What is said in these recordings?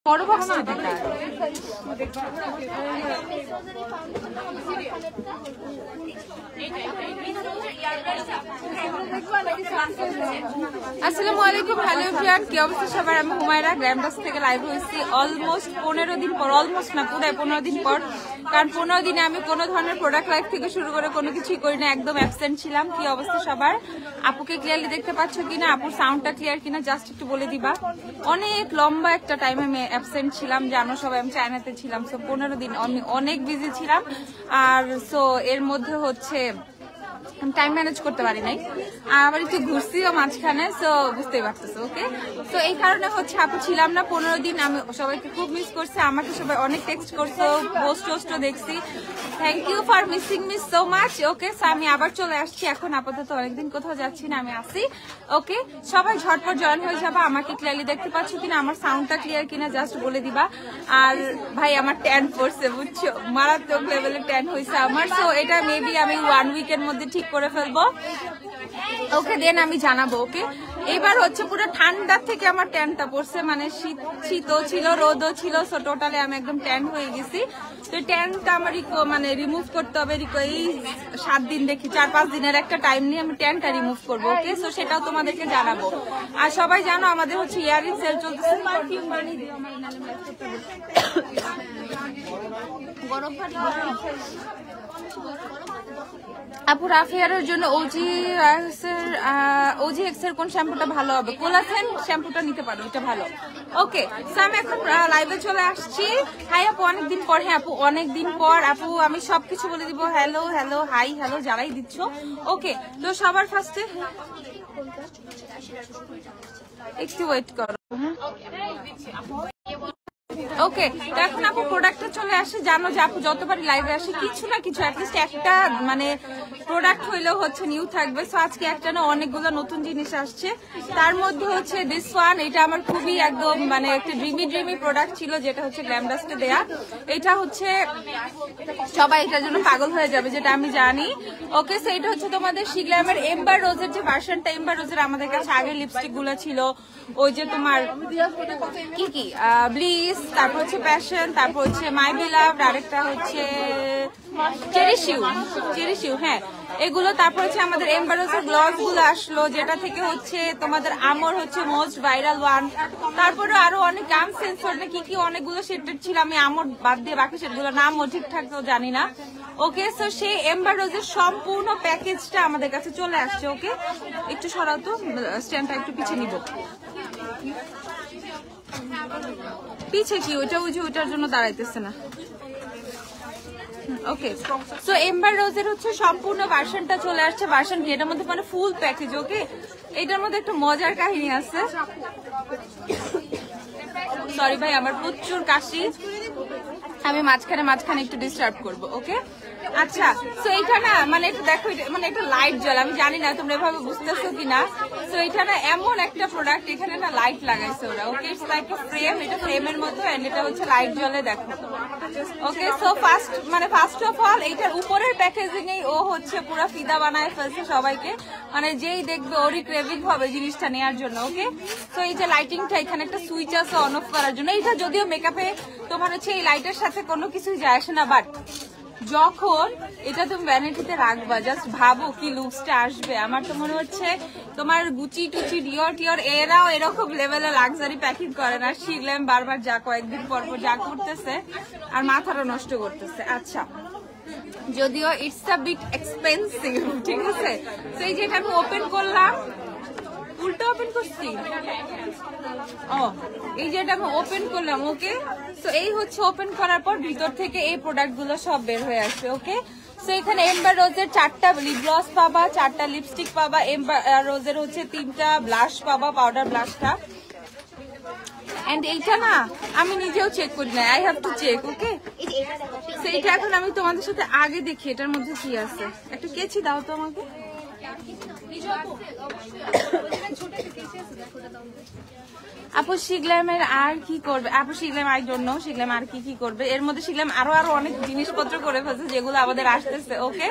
বড় বক্সটা দেখা আসসালামু আলাইকুম। হ্যালো এভরিওয়ান, কি অবস্থা সবার? আমি হুমায়রা গ্ল্যামডাস থেকে লাইভ হয়েছি অলমোস্ট 15 দিন পর, অলমোস্ট না পুরো 15 দিন পর। কারণ 15 দিনে আমি কোনো ধরনের প্রোডাক্ট লাইভ থেকে শুরু করে কোনো কিছুই করি না, একদম অ্যাবসেন্ট ছিলাম। কি অবস্থা সবার? আপুকে ক্লিয়ারলি দেখতে পাচ্ছ কিনা, আপুর সাউন্ডটা ক্লিয়ার কিনা জাস্ট একটু বলে দিবা। অনেক লম্বা একটা টাইম আমি অ্যাবসেন্ট ছিলাম, জানো সবাই, আমি চায়নাতে ছিলাম। সো 15 দিন আমি অনেক বিজি ছিলাম। আর সো এর মধ্যে হচ্ছে টাইম ম্যানেজ করতে পারি নাই, আবার একটু ঘুরছিও মাঝখানে, সো বুঝতেই পারতেছো। ওকে, তো এই কারণে হচ্ছে আপু ছিলাম না 15 দিন। আমি সবাইকে খুব মিস করছি, আমাকে সবাই অনেক টেক্সট করছো, পোস্ট টোস্টও দেখছি। Thank you for missing me so much. Okay, so আমি আবার চলে আসছি এখন, আপাতত অনেকদিন কোথাও যাচ্ছি না, আমি আসি। ওকে, সবাই ঝটপট জয়েন হয়ে যাবা। আমাকে ক্লিয়ারলি দেখতে পাচ্ছ কিনা, আমার সাউন্ডটা ক্লিয়ার কিনা জাস্ট বলে দিবা। আর ভাই আমার ট্যান পড়ছে, বুঝছো, মারাত্মক লেভেলের ট্যান হয়েছে আমার। সো এটা মেবি আমি 1 উইকের মধ্যে ঠিক করে ফেলবো। ওকে, দেন আমি জানাবো। ওকে, এবার হচ্ছে পুরো ঠান্ডার থেকে আমার ট্যানটা পড়ছে, মানে শীতও ছিল, রোদও ছিল, সো টোটালি আমি একদম ট্যান হয়ে গেছি। তো ট্যানটা আমার মানে রিমুভ করতে হবে, এই 7 দিন দেখি, 4-5 দিনের একটা টাইম নিয়ে আমি ট্যানটা রিমুভ করবো। ওকে, সো সেটাও তোমাদেরকে জানাবো। আর সবাই জানো আমাদের হচ্ছে ইয়ারিং সেল চলতেছে। আপু রাফিয়ারের জন্য ওজি এক্স এর কোন শ্যাম্পুটা ভালো হবে? কোলাজেন শ্যাম্পুটা নিতে পারো, এটা ভালো। ওকে, সো আমি এখন লাইভে চলে আসছি। হাই আপু, অনেকদিন পর। হ্যাঁ আপু, অনেকদিন পর। আপু আমি সবকিছু বলে দিব, হ্যালো হ্যালো হাই হ্যালো যারাই দিচ্ছ। ওকে, তো সবার ফার্স্টে একটু ওয়েট করো। ওকে, তো এখন আপু প্রোডাক্টটা চলে আসে। জানো যে আপু যতবার লাইভে আসে কিছু না কিছু অ্যাটলিস্ট একটা মানে প্রোডাক্ট হইলেও হচ্ছে নিউ থাকবে। সো আজকে একটা না অনেকগুলো নতুন জিনিস আসছে, তার মধ্যে হচ্ছে দিস ওয়ান। এটা আমার খুবই একদম মানে একটা ড্রিমি প্রোডাক্ট ছিল, যেটা হচ্ছে গ্ল্যামডাস্টে দেয়া। এটা হচ্ছে সবাই এটার জন্য পাগল হয়ে যাবে, যেটা আমি জানি। ওকে, সো এটা হচ্ছে তোমাদের শিগ্ল্যামের এম্বার রোজের যে ভার্সনটা, এম্বার রোজের আমাদের কাছে আগে লিপস্টিক গুলো ছিল, ওই যে তোমার কি ব্লিস, তারপর হচ্ছে প্যাশন, তারপর হচ্ছে মাই বিলাভড, আরেকটা হচ্ছে চেরিশিউ। হ্যাঁ এগুলো। তারপর হচ্ছে আমাদের এম্বার রোজের গ্লস গুলো আসলো, যেটা থেকে হচ্ছে তোমাদের আমর হচ্ছে মোস্ট ভাইরাল ওয়ান। তারপরে আরো অনেক গাম সেন্সর না কি অনেকগুলো শেডেড ছিল, আমি আমর বাদ দিয়ে বাকি শেডগুলো নামও ঠিকঠাক তো জানি না। ওকে, সো সেই এম্বার রোজের সম্পূর্ণ প্যাকেজটা আমাদের কাছে চলে আসছে। ওকে, একটু সরাও তো, স্ট্যান্ডটা একটু পিছিয়ে নিব। পিছে কি ওইটা, ওই যে ওইটার জন্য দাঁড়াইতেছে না। ওকে, সো এম্বার রোজের হচ্ছে সম্পূর্ণ ভার্সনটা চলে আসছে। ভার্সন কি, এটার মধ্যে মানে ফুল প্যাকেজ। ওকে, এটার মধ্যে একটা মজার কাহিনী আছে। সরি ভাই, আমার প্রচুর কাশি, আমি মাঝখানে একটু ডিস্টার্ব করবো। ওকে, আচ্ছা, তো এইটা না মানে একটু দেখো, মানে একটা লাইট জ্বলে, আমি জানি না তোমরা এভাবে বুঝতেছো কিনা। তো এটা না এমন একটা প্রোডাক্ট, এখানে না লাইট লাগাইছে ওরা। ওকে, ইটস লাইক আ ফ্রেম, এটা ফ্রেমের মতো, এন্ড এটা হচ্ছে লাইট জ্বলে, দেখো। ওকে, সো ফার্স্ট অফ অল এইটার উপরের প্যাকেজিং এই ও হচ্ছে পুরো ফিদা বানায় ফেলছে সবাইকে, মানে যেই দেখবে ওরই ক্রেভিং হবে জিনিসটা নেওয়ার জন্য। ওকে, তো এই যে লাইটিংটা, এখানে একটা সুইচ আছে অন অফ করার জন্য। এইটা যদিও মেকআপে তোমার হচ্ছে এই লাইটের সাথে কোনো কিছুই যায় আসে না, বাট যখন এটা তুমি ভ্যানিটিতে রাখবা, জাস্ট ভাবো কি লুকসটা আসবে। আমার তো মনে হচ্ছে তোমার গুচি টুচি ডিওর এরাও এরকম লেভেলে লাক্সারি প্যাকিং করে না। শিগল্যাম বারবার যা কয়েকদিন পর যা করতেছে, আর মাথাটা নষ্ট করতেছে। আচ্ছা, যদিও ইটস আ বিট এক্সপেন্সিভ, ঠিক আছে। তো এই যেটা আমি ওপেন করলাম, উল্টো ওপেন করছি, ও এই যেটা আমি ওপেন করলাম। ওকে, তো এই হচ্ছে ওপেন করার পর ভিতর থেকে এই প্রোডাক্ট গুলো সব বের হয়ে আসবে। ওকে, তো এখানে এম্বার রোজের 4টা লিপ গ্লস পাবা, 4টা লিপস্টিক পাবা, এম্বার রোজের হচ্ছে 3টা ব্লাশ পাবা, পাউডার ব্লাশটা। এন্ড এইটা না আমি নিজেও চেক করি না, আই হ্যাভ টু চেক। ওকে, তো এইটা এখন আমি তোমাদের সাথে আগে দেখি এটার মধ্যে কি আছে। একটা কেচি দাও তো আমাকে। আপু শিগল্যামের আর কি করবে? আপু শিগল্যাম আই ডোন্ট নো শিগল্যাম আর কি করবে। এর মধ্যে শিগল্যাম আরো অনেক জিনিসপত্র করে ফেলছে, যেগুলো আমাদের আসতেছে। ওকে,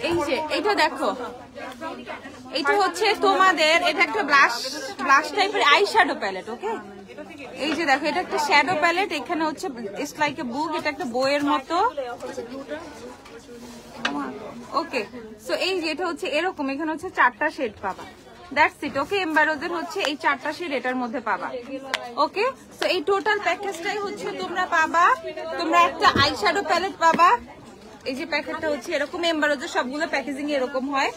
এই যে এইটা দেখো, এটা হচ্ছে তোমাদের, এটা একটা ব্লাশ টাইপের আই শ্যাডো প্যালেট। ওকে, এই যে দেখো এটা একটা শ্যাডো প্যালেট, এখানে হচ্ছে ইটস লাইক এ বুক, এটা একটা বইয়ের মতো। ওকে, সো এই যে এটা হচ্ছে এরকম, এখানে হচ্ছে 4টা শেড পাবা, দ্যাটস ইট। ওকে, এমবার রোজের হচ্ছে এই 4টা শেড এটার মধ্যে পাবা। ওকে, সো এই টোটাল প্যাকেজটাই হচ্ছে তোমরা পাবা। তোমরা একটা আই শ্যাডো প্যালেট পাবা, এই যে প্যাকেটটা হচ্ছে এরকম, এমবার রোজের সবগুলো প্যাকেজিং এরকম হয়।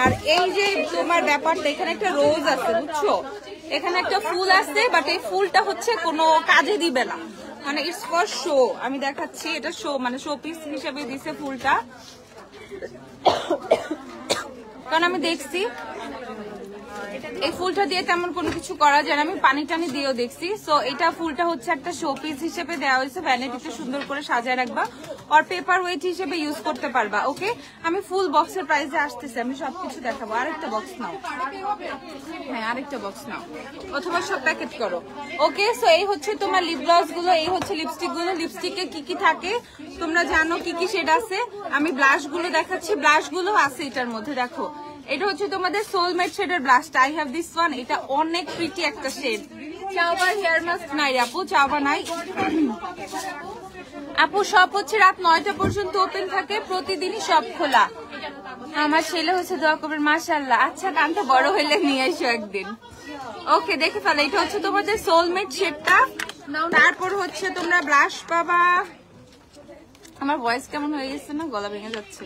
আর এই যে তোমার ব্যাপারটা, এখানে একটা রোজ আছে বুঝছো, এখানে একটা ফুল আছে, বাট এই ফুলটা হচ্ছে কোনো কাজে দিবে না, মানে ইটস ফর শো। আমি দেখাচ্ছি, এটা শো মানে শো পিস হিসেবে দিছে ফুলটা, কারণ আমি দেখছি এই ফুলটা দিয়ে তেমন কোনো কিছু করা যায় না, আমি পানি টানি দিয়েও দেখছি। সো এটা ফুলটা হচ্ছে একটা শো পিস হিসেবে দেওয়া হয়েছে, ভ্যানিটিতে সুন্দর করে সাজায় রাখবা আর পেপার ওয়েট হিসেবে ইউজ করতে পারবা। ওকে, আমি ফুল বক্সের প্রাইসে আসতেছি, আমি সবকিছু দেখাবো। আরেকটা বক্স নাও, হ্যাঁ আরেকটা বক্স নাও, অথবা সব প্যাকেট করো। ওকে, সো এই হচ্ছে তোমার লিপ গ্লস গুলো, এই হচ্ছে লিপস্টিক গুলো। লিপস্টিকে কি কি থাকে তোমরা জানো, কি কি শেড আছে। আমি ব্লাশ গুলো দেখাচ্ছি, ব্লাশ গুলো আছে এটার মধ্যে। দেখো এটা হচ্ছে তোমাদের সোলমেট শেডের ব্লাশটা, আই হ্যাভ দিস ওয়ান, এটা অনেক প্রিটি একটা শেড। চাওবার হেয়ার মাস্ক নাই আপু, চাওবা নাই আপু, সব হচ্ছে রাত 9টা পর্যন্ত ওপেন থাকে, প্রতিদিনই সব খোলা। আমার ছেলে হচ্ছে দোয়া করবেন, মাশাআল্লাহ। আচ্ছা, কানটা বড় হইলে নিয়ে এসো একদিন। ওকে, দেখে ফেলো, এটা হচ্ছে তোমাদের সোলমেট শেডটা। তারপর হচ্ছে তোমরা ব্লাশ পাবা। আমার ভয়েস কেমন হয়ে গেছে না, গলা ভেঙে যাচ্ছে।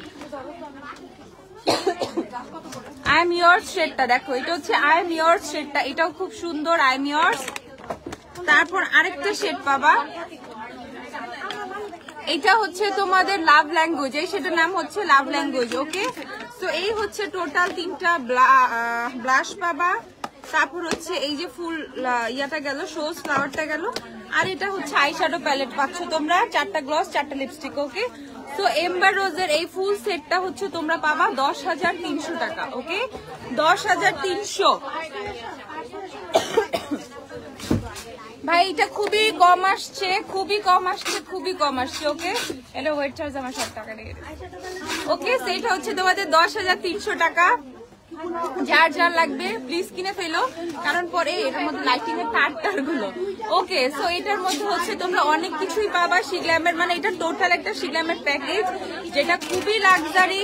আই এম ইয়োরস শেডটা দেখো, এটা হচ্ছে আই এম ইয়োরস শেডটা, এটাও খুব সুন্দর, আই এম ইয়োরস। তারপর আরেকটা শেড পাবা, এটা হচ্ছে তোমাদের লাভ ল্যাঙ্গুয়েজ, এই সেটার নাম হচ্ছে লাভ ল্যাঙ্গুয়েজ। ওকে, তো এই হচ্ছে টোটাল 3টা ব্লাশ পাবা। তারপর হচ্ছে এই যে ফুল ইয়াটা গেল, শোজ ফ্লাওয়ারটা গেল, আর এটা হচ্ছে আই শ্যাডো প্যালেট পাচ্ছ তোমরা, 4টা গ্লস 4টা লিপস্টিক। ওকে, তো এম্বার রোজের এই ফুল সেটটা হচ্ছে তোমরা পাবা 10,300 টাকা। ওকে, 10,300। ভাই এটা খুবই কম আসছে, খুবই কম আসছে, খুবই কম আসছে। ওকে, এটা ওয়েট চার্জ আমার 7 টাকা লেগে গেছে। ওকে, সেটা হচ্ছে তোমাদের 10,300 টাকা। যার যার লাগবে প্লিজ কিনে ফেলো, কারণ পরে এটার মধ্যে লাইটিং এর তার গুলো। ওকে, সো এটার মধ্যে হচ্ছে তোমরা অনেক কিছুই পাবা শিগ্ল্যামের, মানে এটা টোটাল একটা শিগ্ল্যামের প্যাকেজ, যেটা খুবই লাক্সারি,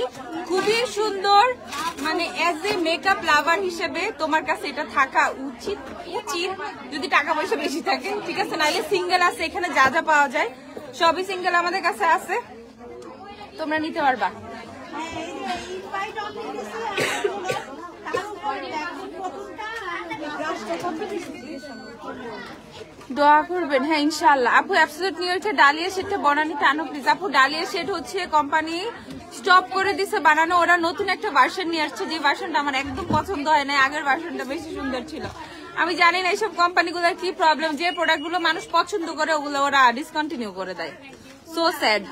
খুবই সুন্দর, মানে অ্যাজ এ মেকআপ লাভার হিসেবে তোমার কাছে এটা থাকা উচিত, যদি টাকা পয়সা বেশি থাকে, ঠিক আছে। নাইলে সিঙ্গেল আছে, এখানে যা যা পাওয়া যায় সবই সিঙ্গেল আমাদের কাছে আছে, তোমরা নিতে পারবা। দোয়া করবেন, হ্যাঁ ইনশাআল্লাহ। আপু অ্যাবসলিউট নিউ ইয়র্কের ডালিয়া শেডটা বনানীতে আনো প্লিজ। আপু ডালিয়া শেড হচ্ছে কোম্পানি স্টপ করে দিছে বানানো, ওরা নতুন একটা ভার্সন নিয়ে আসছে, যে ভার্সনটা আমার একদম পছন্দ হয় না, আগের ভার্সনটা বেশি সুন্দর ছিল। আমি জানি না এইসব কোম্পানিগুলোর কি প্রবলেম, যে প্রোডাক্টগুলো মানুষ পছন্দ করে ওগুলো ওরা ডিসকন্টিনিউ করে দেয়, সো স্যাড।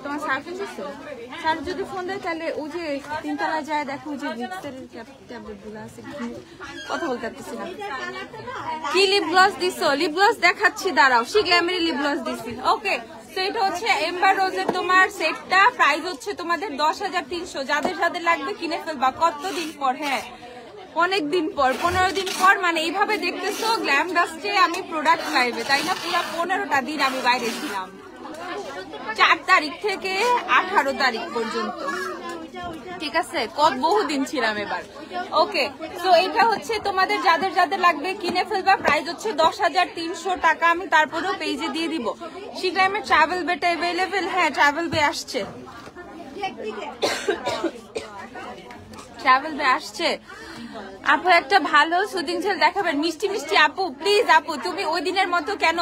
তোমার সার্ভিস আছে স্যার, যদি ফোন দেয় তাহলে ওই যে 3 তলায় যায়, দেখো ওই যে ভিক্সের ট্যাবলেট গুলো আছে, কথা বলতে পারতেছি না। কি লিপ গ্লস দিছো? লিপ গ্লস দেখাচ্ছি, দাঁড়াও, শিগ্ল্যামের লিপ গ্লস দিছি। ওকে, সেট হচ্ছে এম্বার রোজের তোমার সেটটা প্রাইস হচ্ছে তোমাদের 10,300। যাদের যাদের লাগবে কিনে ফেলবা। কতদিন পর, হ্যাঁ অনেক দিন পর, 15 দিন পর, মানে এইভাবে দেখতেছো গ্ল্যাম ডাস্টে আমি প্রোডাক্ট লাইভে, তাই না? পুরো 15টা দিন আমি বাইরে ছিলাম, 4 তারিখ থেকে 18 তারিখ পর্যন্ত, ঠিক আছে, বহুদিন ছিলাম এবার। ওকে, তো এটা হচ্ছে তোমাদের যাদের যাদের লাগবে কিনে ফেলবা। প্রাইস হচ্ছে 10,300 টাকা। আমি তারপরেও পেজে দিয়ে দিব। শিগ্রামের ট্রাভেল বেটা অ্যাভেলেবেল, হ্যাঁ ট্রাভেল বে আসছে, ট্রাভেল বে আসছে। আপু একটা ভালো সুদিং জেল দেখাবেন, মিষ্টি মিষ্টি। আপু প্লিজ, আপু তুমি ওই দিনের মতো কেন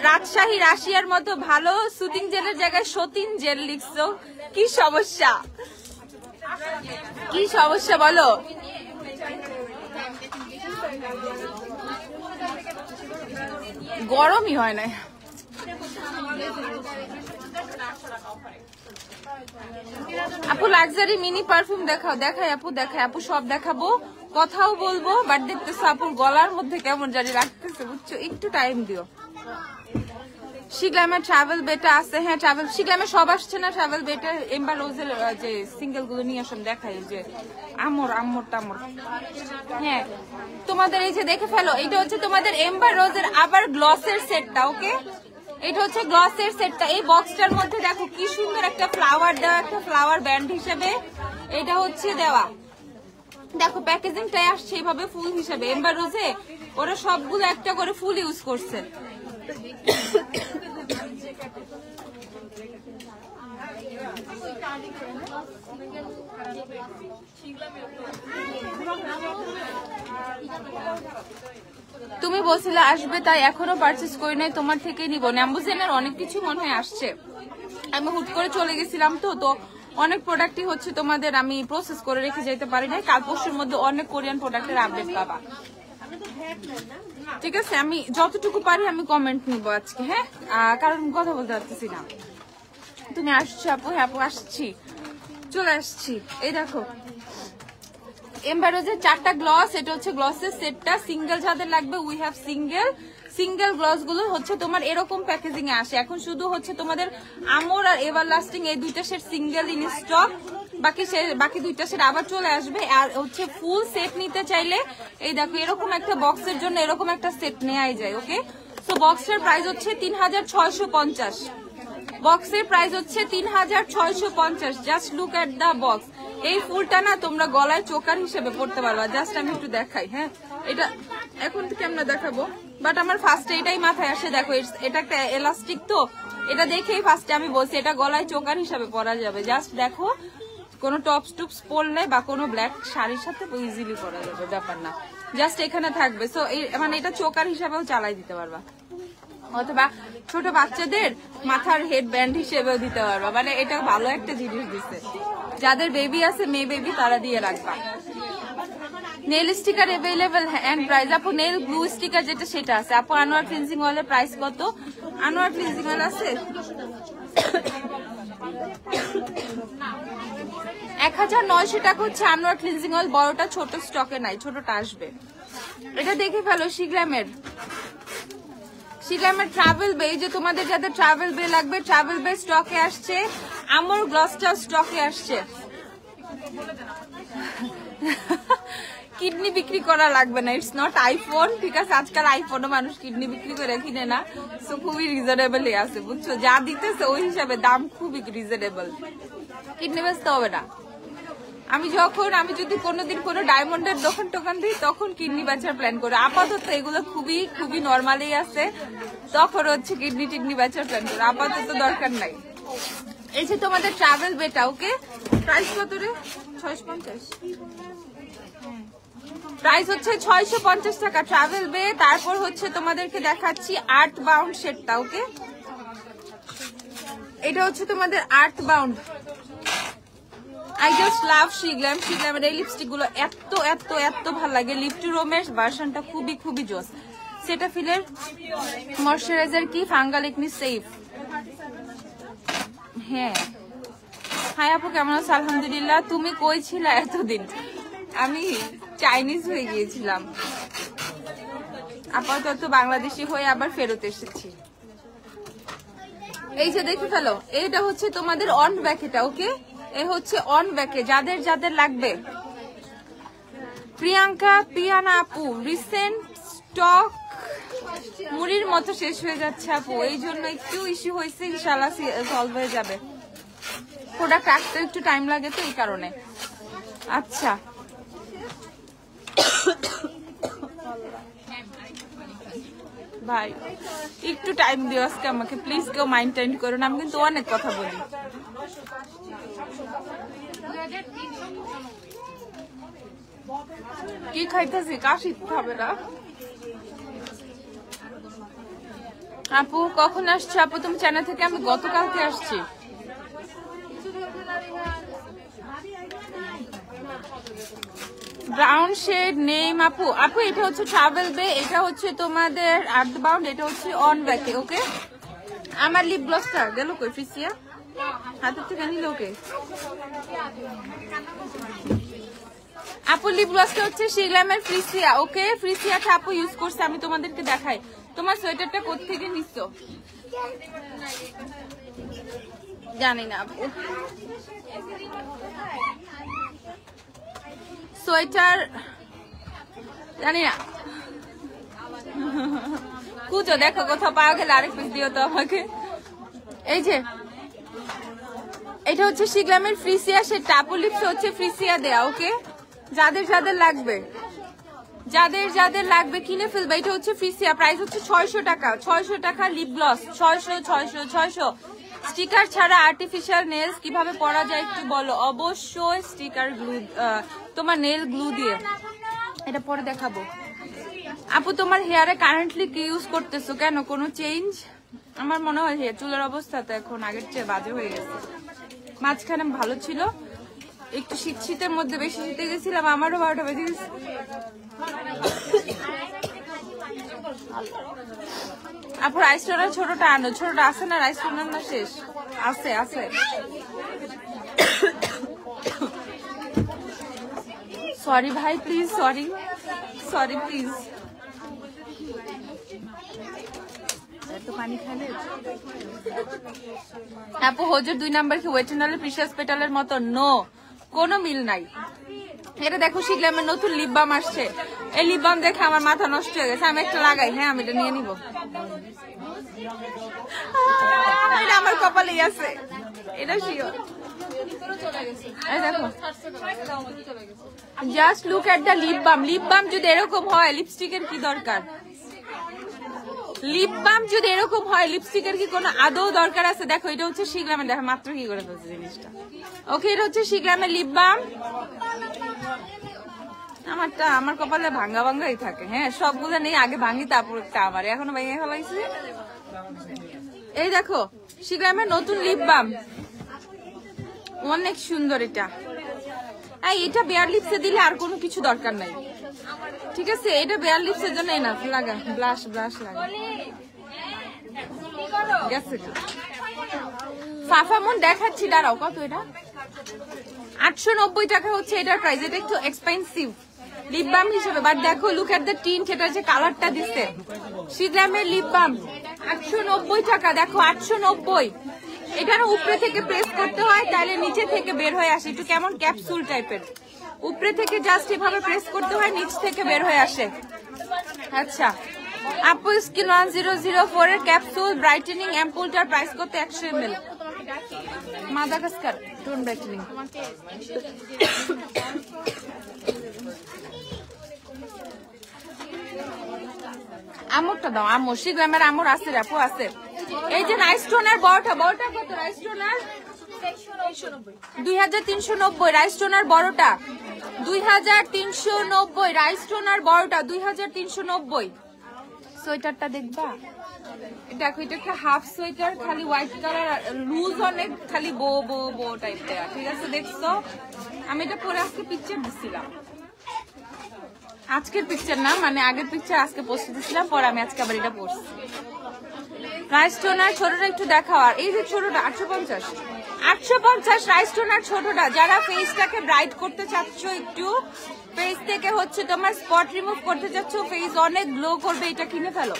রাজশাহী রাশিয়ার মতো ভালো সুদিং জেলের জায়গায় সতীন জেল লিখছো? কি সমস্যা, কি সমস্যা বলো? গরমই হয় না। আপু লাক্সারি মিনি পারফিউম দেখাও। দেখাই আপু, দেখাই আপু, সব দেখাবো, কথাও বলবো, বাট দেখতেছো আপুর গলার মধ্যে কেমন জানি রাখতেছে, বুঝছো, একটু টাইম দিও। শিগ্লামের ট্রাভেল বেটা আছে, হ্যাঁ ট্রাভেল শিগ্লামের সব আসছে না, ট্রাভেল বেটা এম্বার রোজের যে সিঙ্গেল গুলো নিয়ে আসুন দেখাই, যে আমর তামর। হ্যাঁ তোমাদের এই যে দেখে ফেলো, এটা হচ্ছে তোমাদের এম্বার রোজের আবার গ্লসের সেটটা, ওকে এটা হচ্ছে গ্লসের সেটটা। এই বক্সটার মধ্যে দেখো কি সুন্দর একটা ফ্লাওয়ার দেওয়া, একটা ফ্লাওয়ার ব্যান্ড হিসেবে এটা হচ্ছে দেওয়া। দেখো প্যাকেজিংটাই আসছে এইভাবে ফুল হিসেবে। এম্বার রোজে ওরা সবগুলো একটা করে ফুল ইউজ করছে। তুমি বলছিলে আসবে, তাই এখনো পারচেজ করি নাই, তোমার থেকে নিবো। ন্যাম্বুজেনের অনেক কিছু মনে হয় আসছে, আমি হুট করে চলে গেছিলাম তো অনেক প্রোডাক্টই হচ্ছে তোমাদের আমি প্রসেস করে রেখে যেতে পারি না। কাল পরশুর মধ্যে অনেক কোরিয়ান প্রোডাক্টের আপডেট পাবা, ঠিক আছে? আমি যতটুকু পারি আমি কমেন্ট নিবো আজকে, হ্যাঁ, কারণ কথা বলতে পারতেছি না। তুমি আসছো আপু? হ্যাঁ আপু আসছি, চলে আসছি। এই দেখো এম্বার রোজের 4টা গ্লস, এটা হচ্ছে গ্লসের সেটটা। সিঙ্গেল যাদের লাগবে উই হ্যাভ সিঙ্গেল গ্লস গুলো হচ্ছে তোমার এরকম প্যাকেজিং এ আসে। এখন শুধু হচ্ছে তোমাদের আমর আর এভারলাস্টিং এই দুইটা সেট সিঙ্গেল ইন স্টক, বাকি দুইটা সেট আবার চলে আসবে। আর হচ্ছে ফুল সেট নিতে চাইলে এই দেখো এরকম একটা বক্সের জন্য এরকম একটা সেট নেওয়াই যায়, ওকে? সো বক্সের প্রাইস হচ্ছে 3650, বক্সের প্রাইস হচ্ছে 3650। Just look at the box. এই ফুলটা না তোমরা গলায় চোকার হিসেবে পড়তে পারবা। জাস্ট আমি একটু দেখাই, হ্যাঁ এটা এখন থেকে আমরা দেখাবো, বাট আমার ফার্স্টে এটাই মাথায় আসে। দেখো এটা একটা এলাস্টিক, তো এটা দেখেই ফার্স্টে আমি বলছি এটা গলায় চোকার হিসাবে পরা যাবে। জাস্ট দেখো কোনো টপস টুপস পরলে বা কোনো ব্ল্যাক শাড়ির সাথে ইজিলি পরা যাবে, ব্যাপার না। জাস্ট এখানে থাকবে, সো মানে এটা চোকার হিসাবেও চালাই দিতে পারবা, অথবা ছোট বাচ্চাদের মাথার হেড ব্যান্ড হিসেবেও দিতে পারবা। মানে এটা ভালো একটা জিনিস দিচ্ছে, যাদের বেবি আছে মেয়ে বেবি তারা দিয়ে রাখবা। Nail sticker available and price আপু নেল গ্লু স্টিকার যেটা সেটা আছে আপু। আনোয়ার ক্লিনজিং অয়েলের প্রাইস কত? আনোয়ার ক্লিনজিং অয়েল আছে 1900 টাকা হচ্ছে আনোয়ার ক্লিনজিং অয়েল। বড়টা ছোট স্টকে নাই, ছোটটা আসবে। এটা দেখে ফেলো শিগ্রামের ট্রাভেল বে, যে তোমাদের যাদের ট্রাভেল বে লাগবে ট্রাভেল বে স্টকে আসছে। আমর গ্লসটা স্টকে আসছে। কিডনি বিক্রি করা লাগবে না, ইটস নট আইফোন, ঠিক আছে? আজকাল আইফোনও মানুষ কিডনি বিক্রি করে কিনে না, সো খুবই রিজনেবল আছে, বুঝছো? যা দিতেছে ওই হিসাবে দাম খুবই রিজনেবল, কিডনি বেচতে হবে না। আমি যদি কোনোদিন কোনো ডায়মন্ডের দোকান দিই তখন কিডনি বেচার প্ল্যান করি। আপাতত এগুলো খুবই নর্মালি আছে, তখন হচ্ছে কিডনি বেচার প্ল্যান করি, আপাতত দরকার নাই। এই যে তোমাদের ট্রাভেল বেটা, ওকে? প্রাইস কত রে? 650, প্রাইস হচ্ছে 650 টাকা ট্রাভেল বে। তারপর হচ্ছে তোমাদেরকে দেখাচ্ছি আর্ট বাউন্ড সেটটা, ওকে? এটা হচ্ছে তোমাদের art bound. I just love শিগ্লামের এই লিপস্টিক গুলো এত ভালো লাগে। লিপটি রোমের ভার্সনটা খুবই জোস। সেটাফিলের ময়শ্চারাইজার কি ফাঙ্গাল একনি সেফ। হ্যাঁ হাই আপু কেমন আছো? আলহামদুলিল্লাহ। তুমি কই ছিলা এতদিন? আমি চাইনিজ হয়ে গিয়েছিলাম, আপাতত বাংলাদেশি হয়ে আবার ফেরত এসেছি। এই যে দেখে ফেলো, এইটা হচ্ছে তোমাদের অন ব্যাক, এটা ওকে? এ হচ্ছে অন ব্যাকে, যাদের লাগবে। প্রিয়ানা আপু রিসেন্ট স্টক মুড়ির মতো শেষ হয়ে যাচ্ছে আপু, এই জন্য একটু ইস্যু হয়েছে, ইনশাআল্লাহ সলভ হয়ে যাবে। প্রোডাক্ট আসতে একটু টাইম লাগে তো এই কারণে। আচ্ছা ভাই একটু টাইম দিও আজকে আমাকে প্লিজ, কেউ মাইন্ড টাইন্ড করো না, আমি কিন্তু অনেক কথা বলি। কি খাইতেছি? কাশি খাবে না আপু? কখন আসছে আপু তুমি চ্যানেল থেকে? আমি গতকালকে আসছি। ব্রাউন শেড নেম আপু এটা হচ্ছে ট্রাভেল বে, এটা হচ্ছে তোমাদের আর্ট বাউন্ড, এটা হচ্ছে অন ব্যাকে, ওকে? আমার লিপ গ্লসটা গেল কই? ফিসিয়া হাতের থেকে নিল, ওকে? আপু লিপ গ্লসটা হচ্ছে শিগ্রামের ফ্রিসিয়া। ওকে, ফ্রিসিয়াটা আপু ইউজ করছে, আমি তোমাদেরকে দেখাই। তোমার সোয়েটারটা কোত্থেকে নিচ্ছ জানি না আপু। সোয়েটার জানি না, খুঁজো দেখো কোথাও পাওয়া গেলে আরেক পিস দিও তো আমাকে। এই যে এটা হচ্ছে শিগ্রামের ফ্রিসিয়া, সে টাপু লিপস হচ্ছে ফ্রিসিয়া দেয়া। ওকে, যাদের যাদের লাগবে, যাদের যাদের লাগবে কিনে ফেলবে। এটা হচ্ছে ফ্রিসিয়া, প্রাইস হচ্ছে 600 টাকা। 600 টাকা লিপ গ্লস, 600 600 600। স্টিকার ছাড়া আর্টিফিশিয়াল নেলস কিভাবে পরা যায় একটু বলো। অবশ্যই স্টিকার গ্লু, তোমার নেল গ্লু দিয়ে। এটা পরে দেখাবো। আপু তোমার হেয়ারে কারেন্টলি কি ইউজ করতেছো, কেন কোনো চেঞ্জ? আমার মনে হয় হেয়ার চুলের অবস্থা তো এখন আগের চেয়ে বাজে হয়ে গেছে। মাঝখানে ভালো ছিল, একটু শীতের মধ্যে বেশি শীতে গেছিলাম, আমারও 12টা বেজে গেছে। আপু রাইস টোনার ছোটটা আনো, ছোটটা আছে না? রাইস টোনার না শেষ? আছে আছে। সরি ভাই, প্লিজ সরি সরি প্লিজ। পানি খালে আপু হোজের 2 নাম্বার কি ওয়েটেনালের প্রিশিয়াস পেটালের মতো? নো, কোনো মিল নাই। এটা দেখো শিগ্রামের নতুন লিপ বাম আসছে, এই লিপ বাম দেখে আমার মাথা নষ্ট হয়ে গেছে। আমি একটা লাগাই, হ্যাঁ আমি এটা নিয়ে নিব। এটা আমার কপালেই আছে, এটা শিওর। দেখো just look at the lip balm. Lip balm যদি এরকম হয় লিপস্টিকের কি দরকার? লিপ বাম যদি এরকম হয় লিপস্টিকের কি কোনো আদৌ দরকার আছে? দেখো এটা হচ্ছে শিগ্রামের, দেখো মাত্র কি করে ফেলছে জিনিসটা। ওকে, এটা হচ্ছে শিগ্রামের লিপ বাম। আমারটা আমার কপালে ভাঙ্গা ভাঙ্গাই থাকে। হ্যাঁ সবগুলো নেই, আগে ভাঙি তারপর একটা আমার, এখনো ভেঙে ফেলাইছি। এই দেখো শিগ্রামের নতুন লিপ বাম, অনেক সুন্দর। এটা এটা বেয়ার লিপসে দিলে আর কোনো কিছু দরকার নাই, ঠিক আছে? এটা বেয়ার লিপসের জন্য এনাফ। লাগা ব্লাশ ব্লাশ লাগা গেছে। ফাফামন দেখাচ্ছি, দাঁড়াও। কত এটা? 890 টাকা হচ্ছে এটার প্রাইস। এটা একটু এক্সপেন্সিভ লিপ বাম হিসেবে, বাট দেখো লুক এট দ্য টিন্ট, এটা যে কালারটা দিচ্ছে। শিগ্রামের লিপ বাম 890 টাকা। দেখো 890। এটার উপরে থেকে প্রেস করতে হয়, তাহলে নিচে থেকে বের হয়ে আসে। একটু কেমন ক্যাপসুল টাইপের, উপরে থেকে জাস্ট এভাবে প্রেস করতে হয়, নিচ থেকে বের হয়ে আসে। আচ্ছা আপু স্কিন 1004 এর ক্যাপসুল ব্রাইটেনিং অ্যাম্পুলটার প্রাইস কত? 100 ml মাদাগাস্কার টোন ব্রাইটেনিং। আমরটা দাও, আমর শিগ্রামের আমর আছে আপু, আছে। এই যে রাইস টোনার বড়টা, বড়টা কত? Rice toner 2390। রাইস টোনার বড়টা 2390। রাইস টোনার বড়টা 2390। সোয়েটারটা দেখবা, দেখো এটা একটা হাফ সোয়েটার, খালি হোয়াইট কালার, লুজ অনেক, খালি বো বো বো টাইপ দেয়া, ঠিক আছে? দেখছো আমি এটা পরে আজকে পিকচার দিছিলাম, আজকের পিকচার না, মানে আগের পিকচার আজকে পোস্ট দিছিলাম, পরে আমি আজকে আবার এটা পরছি। রাইস টোনার ছোটটা একটু দেখাও। আর এই যে ছোটটা 850, 850 রাইস টোনার ছোটটা। যারা ফেসটাকে ব্রাইট করতে চাচ্ছ, একটু ফেস থেকে হচ্ছে তোমার স্পট রিমুভ করতে চাচ্ছ, ফেস অনেক গ্লো করবে, এটা কিনে ফেলো।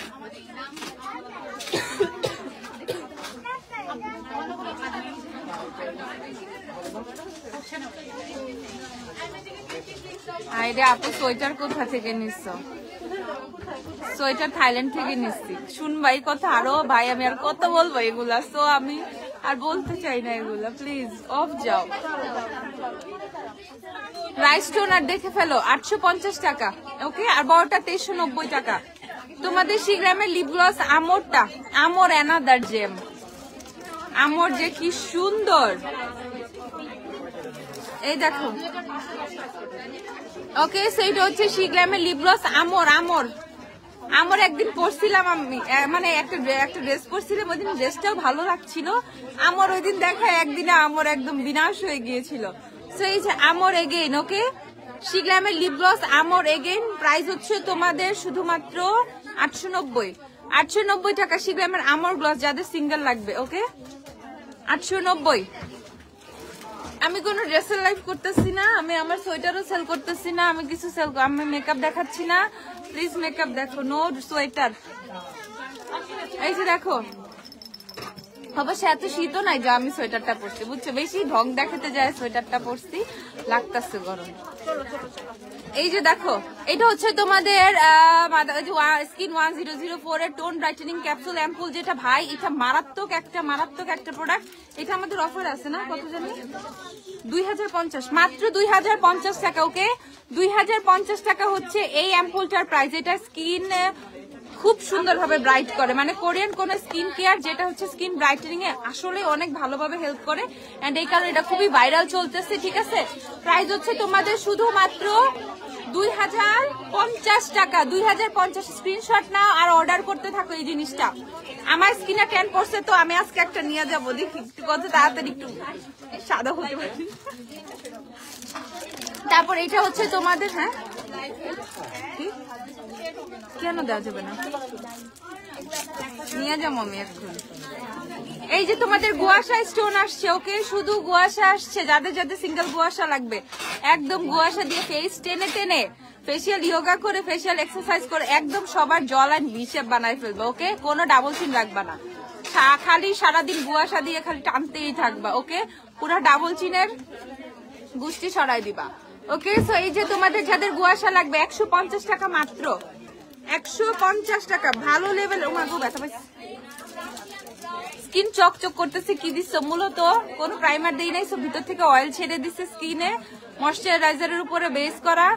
আরে আপু সোয়েটার কোথা থেকে নিচ্ছ? সোয়েটার থাইল্যান্ড থেকে নিচ্ছি। শুন ভাই কথা, আরো ভাই আমি আর কত বলবো এগুলা, সো আমি আর বলতে চাই না এগুলা, প্লিজ অফ যাও। রাইস টোনার দেখে ফেলো 850 টাকা। ওকে, আর বড়টা 2390 টাকা। তোমাদের শিগ্রামের লিপ গ্লস আমরটা, আমর অ্যানাদার জেম, আমর যে কি সুন্দর, এই দেখো। ওকে, সেইটা হচ্ছে শিগ্রামের লিপ গ্লস আমর। আমর আমর একদিন পরছিলাম আমি, মানে একটা ড্রেস পরছিলাম, ওই দিন ড্রেসটাও ভালো লাগছিল। আমর ওই দিন দেখা একদিনে আমর একদম বিনাশ হয়ে গিয়েছিল। সো এই যে আমর এগেইন। ওকে, শিগ্রামের লিপ গ্লস আমর এগেইন, প্রাইস হচ্ছে তোমাদের শুধুমাত্র 890 টাকা। শিগ্রামের আমর গ্লস যাদের সিঙ্গেল লাগবে, ওকে 890। আমি কোনো ড্রেসের লাইভ করতেছি না, আমি আমার সোয়েটারও সেল করতেছি না, আমি কিছু সেল, আমি মেকআপ দেখাচ্ছি না। প্লিজ মেকআপ দেখো, নো সোয়েটার। এই যে দেখো, অবশ্য এত শীতও নাই যে আমি সোয়েটারটা পরছি, বুঝছো? বেশি ঢং দেখাতে যায় সোয়েটারটা পরছি, লাগতেছে গরম। এই যে দেখো, এটা হচ্ছে তোমাদের স্কিন 1004 এর টোন ব্রাইটেনিং ক্যাপসুল অ্যাম্পুল, যেটা ভাই এটা মারাত্মক একটা প্রোডাক্ট। এটা আমাদের অফার আছে না, কত জানি 2050, মাত্র 2050 টাকা। ওকে, 2050 টাকা হচ্ছে এই অ্যাম্পুলটার প্রাইস। এটা স্কিন খুব সুন্দরভাবে ব্রাইট করে, মানে কোরিয়ান কোন স্কিন কেয়ার যেটা হচ্ছে স্কিন ব্রাইটেনিং এ আসলে অনেক ভালোভাবে হেল্প করে, এন্ড এই কারণে এটা খুবই ভাইরাল চলতেছে। ঠিক আছে, প্রাইস হচ্ছে তোমাদের শুধুমাত্র 2050 টাকা। 2050 স্ক্রিনশট নাও আর অর্ডার করতে থাকো এই জিনিসটা। আমার স্কিনে 10% তো আমি আজকে একটা নিয়ে যাবো, দেখি কত তাড়াতাড়ি একটু সাদা হতে পারি। তারপর এটা হচ্ছে তোমাদের, হ্যাঁ কেন দেওয়া যাবে না, নিয়ে যাবো আমি এখন। এই যে তোমাদের গুয়াশা স্টোন আসছে। ওকে, শুধু গুয়াশা আসছে, যাদের যাদের সিঙ্গেল গুয়াশা লাগবে একদম গুয়াশা দিয়ে ফেস টেনে টেনে ফেসিয়াল ইয়োগা করে ফেসিয়াল এক্সারসাইজ করে একদম সবার জল আর হিসেব বানায় ফেলবে। ওকে, কোনো ডাবল চিন রাখবা না, খালি সারাদিন গুয়াশা দিয়ে খালি টানতেই থাকবা। ওকে, পুরো ডাবল চিনের গুষ্টি ছড়াই দিবা। ওকে, সো এই যে তোমাদের যাদের গুয়াশা লাগবে 150 টাকা মাত্র, 150 টাকা। ভালো লেভেল। ও মা গো, ব্যথা পাইছে, স্কিন চকচক করতেছে। কি দিচ্ছ? মূলত কোনো প্রাইমার দেই নাই, সো ভিতর থেকে অয়েল ছেড়ে দিচ্ছে স্কিনে, ময়শ্চারাইজারের উপরে বেস করা।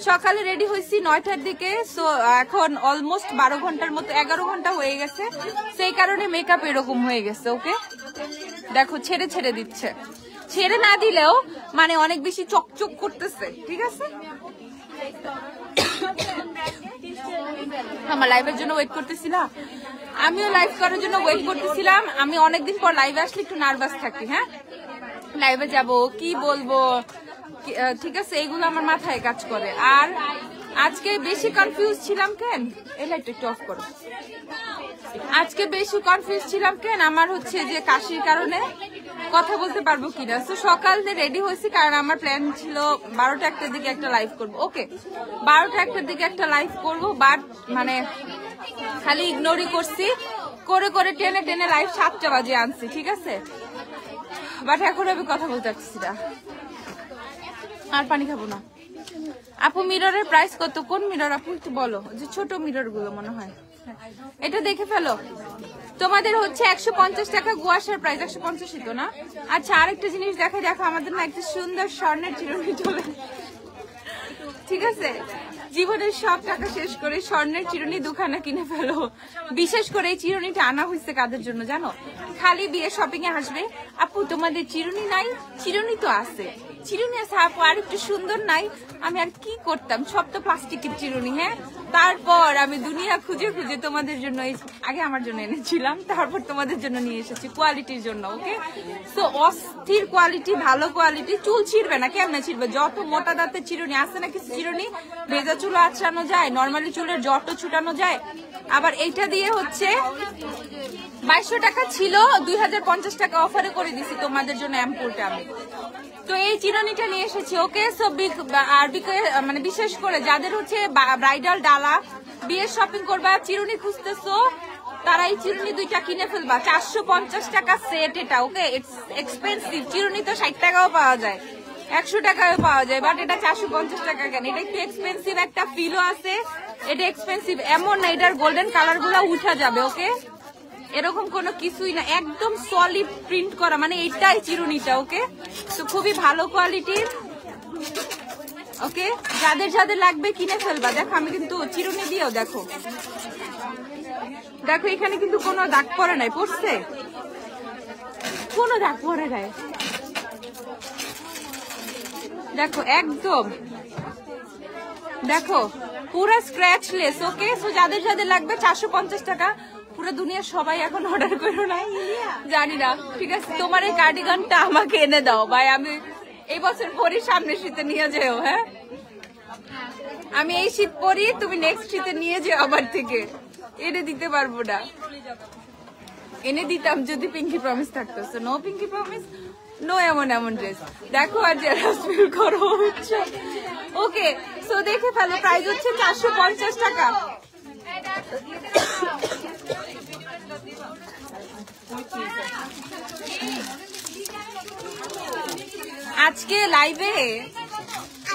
সকালে রেডি হয়েছি 9টার দিকে, সো এখন অলমোস্ট 12 ঘন্টার মতো, 11 ঘন্টা হয়ে গেছে, সেই কারণে মেকআপ এরকম হয়ে গেছে। ওকে, দেখো ছেড়ে ছেড়ে দিচ্ছে, ছেড়ে না দিলেও মানে অনেক বেশি চকচক করতেছে। ঠিক আছে, আমার লাইভের জন্য ওয়েট করতেছিলাম, আমিও লাইভ করার জন্য ওয়েট করতেছিলাম। আমি অনেকদিন পর লাইভে আসলে একটু নার্ভাস থাকি। হ্যাঁ, লাইভে যাব, কি বলবো, ঠিক আছে, এইগুলো আমার মাথায় কাজ করে। আর আজকে বেশি কনফিউজ ছিলাম কেন, এই লাইটটা একটু অফ করো। আজকে বেশি কনফিউজ ছিলাম কেন, আমার হচ্ছে যে কাশির কারণে কথা বলতে পারবো কিনা। তো সকালে রেডি হয়েছি, কারণ আমার প্ল্যান ছিল 12টা 1টার দিকে একটা লাইভ করবো। ওকে, 12টা 1টার দিকে একটা লাইভ করবো, বাট মানে খালি ইগনোরই করছি, করে করে টেনে টেনে লাইভ 7টা বাজে আনছি। ঠিক আছে, বাট এখন আমি কথা বলতে পারছি না, আর পানি খাবো না। আপু মিররের প্রাইস কত? কোন মিরর আপু একটু বলো, যে ছোট মিরর গুলো মনে হয়, এটা দেখে ফেলো। তোমাদের হচ্ছে 150 টাকা গুয়াশার প্রাইস, 150ই তো না? আচ্ছা, আরেকটা জিনিস দেখাই, দেখো আমাদের না একটা সুন্দর স্বর্ণের চিরুনি চলে। ঠিক আছে, জীবনের সব টাকা শেষ করে স্বর্ণের চিরুনি দুখানা কিনে ফেলো। বিশেষ করে এই চিরুনিটা আনা হয়েছে কাদের জন্য জানো? খালি বিয়ে শপিং এ আসবে, আপু তোমাদের চিরুনি নাই? চিরুনি তো আছে, চিরুনি আছে আপু, আর একটু সুন্দর নাই? আমি আর কি করতাম, সব তো প্লাস্টিকের চিরুনি। হ্যাঁ, তারপর আমি দুনিয়া খুঁজে খুঁজে তোমাদের জন্য, আগে আমার জন্য এনেছিলাম, তারপর তোমাদের জন্য নিয়ে এসেছি কোয়ালিটির জন্য। ওকে, তো অস্থির কোয়ালিটি, ভালো কোয়ালিটি, চুল ছিঁড়বে না। কেমনে ছিঁড়বে? যত মোটা দাঁতের চিরুনি আছে না, কিছু চিরুনি ভেজা চুল আঁচড়ানো যায়, নর্মালি চুলের জটও ছুটানো যায়। আবার এইটা দিয়ে হচ্ছে 2200 টাকা ছিল, 2050 টাকা অফারে করে দিছি তোমাদের জন্য অ্যাম্পুলটা আমি। তো এই চিরুনিটা নিয়ে এসেছি। ওকে, সো আর মানে বিশেষ করে যাদের হচ্ছে ব্রাইডাল ডালা, বিয়ের শপিং করবা, চিরুনি খুঁজতেছো, তারা এই চিরুনি 2টা কিনে ফেলবা। 450 টাকা সেট এটা। ওকে, ইটস এক্সপেন্সিভ। চিরুনি তো 60 টাকাও পাওয়া যায়, 100 টাকাও পাওয়া যায়, বাট এটা 450 টাকা কেন? এটা একটু এক্সপেন্সিভ, একটা ফিলও আছে, এটা এক্সপেন্সিভ এমন না এটার গোল্ডেন কালার গুলো উঠা যাবে। ওকে, এরকম কোনো কিছুই না, একদম সলিড প্রিন্ট করা, মানে এইটাই চিরুনিটা। ওকে, তো খুবই ভালো কোয়ালিটির। ওকে, যাদের যাদের লাগবে কিনে ফেলবা। দেখো আমি কিন্তু চিরুনি দিয়েও, দেখো দেখো এখানে কিন্তু কোনো দাগ পরে নাই, পড়ছে কোনো দাগ পরে নাই, দেখো একদম, দেখো পুরো স্ক্র্যাচলেস। ওকে, তো যাদের যাদের লাগবে 450 টাকা। পুরো দুনিয়া সবাই এখন অর্ডার করো না, জানি না। ঠিক আছে, তোমার এই কার্ডিগানটা আমাকে এনে দাও ভাই, আমি এই বছর পরি, সামনের শীতে নিয়ে যেও। হ্যাঁ, আমি এই শীত পরি, তুমি নেক্সট শীতে নিয়ে যেও আবার থেকে। এনে দিতে পারবো না, এনে দিতাম যদি পিঙ্কি প্রমিস থাকতো। নো পিঙ্কি প্রমিস, নো এমন এমন ড্রেস দেখো আর জেলাস ফিল করো। ওকে সো দেখে ফেলো, প্রাইস হচ্ছে 450 টাকা। আজকে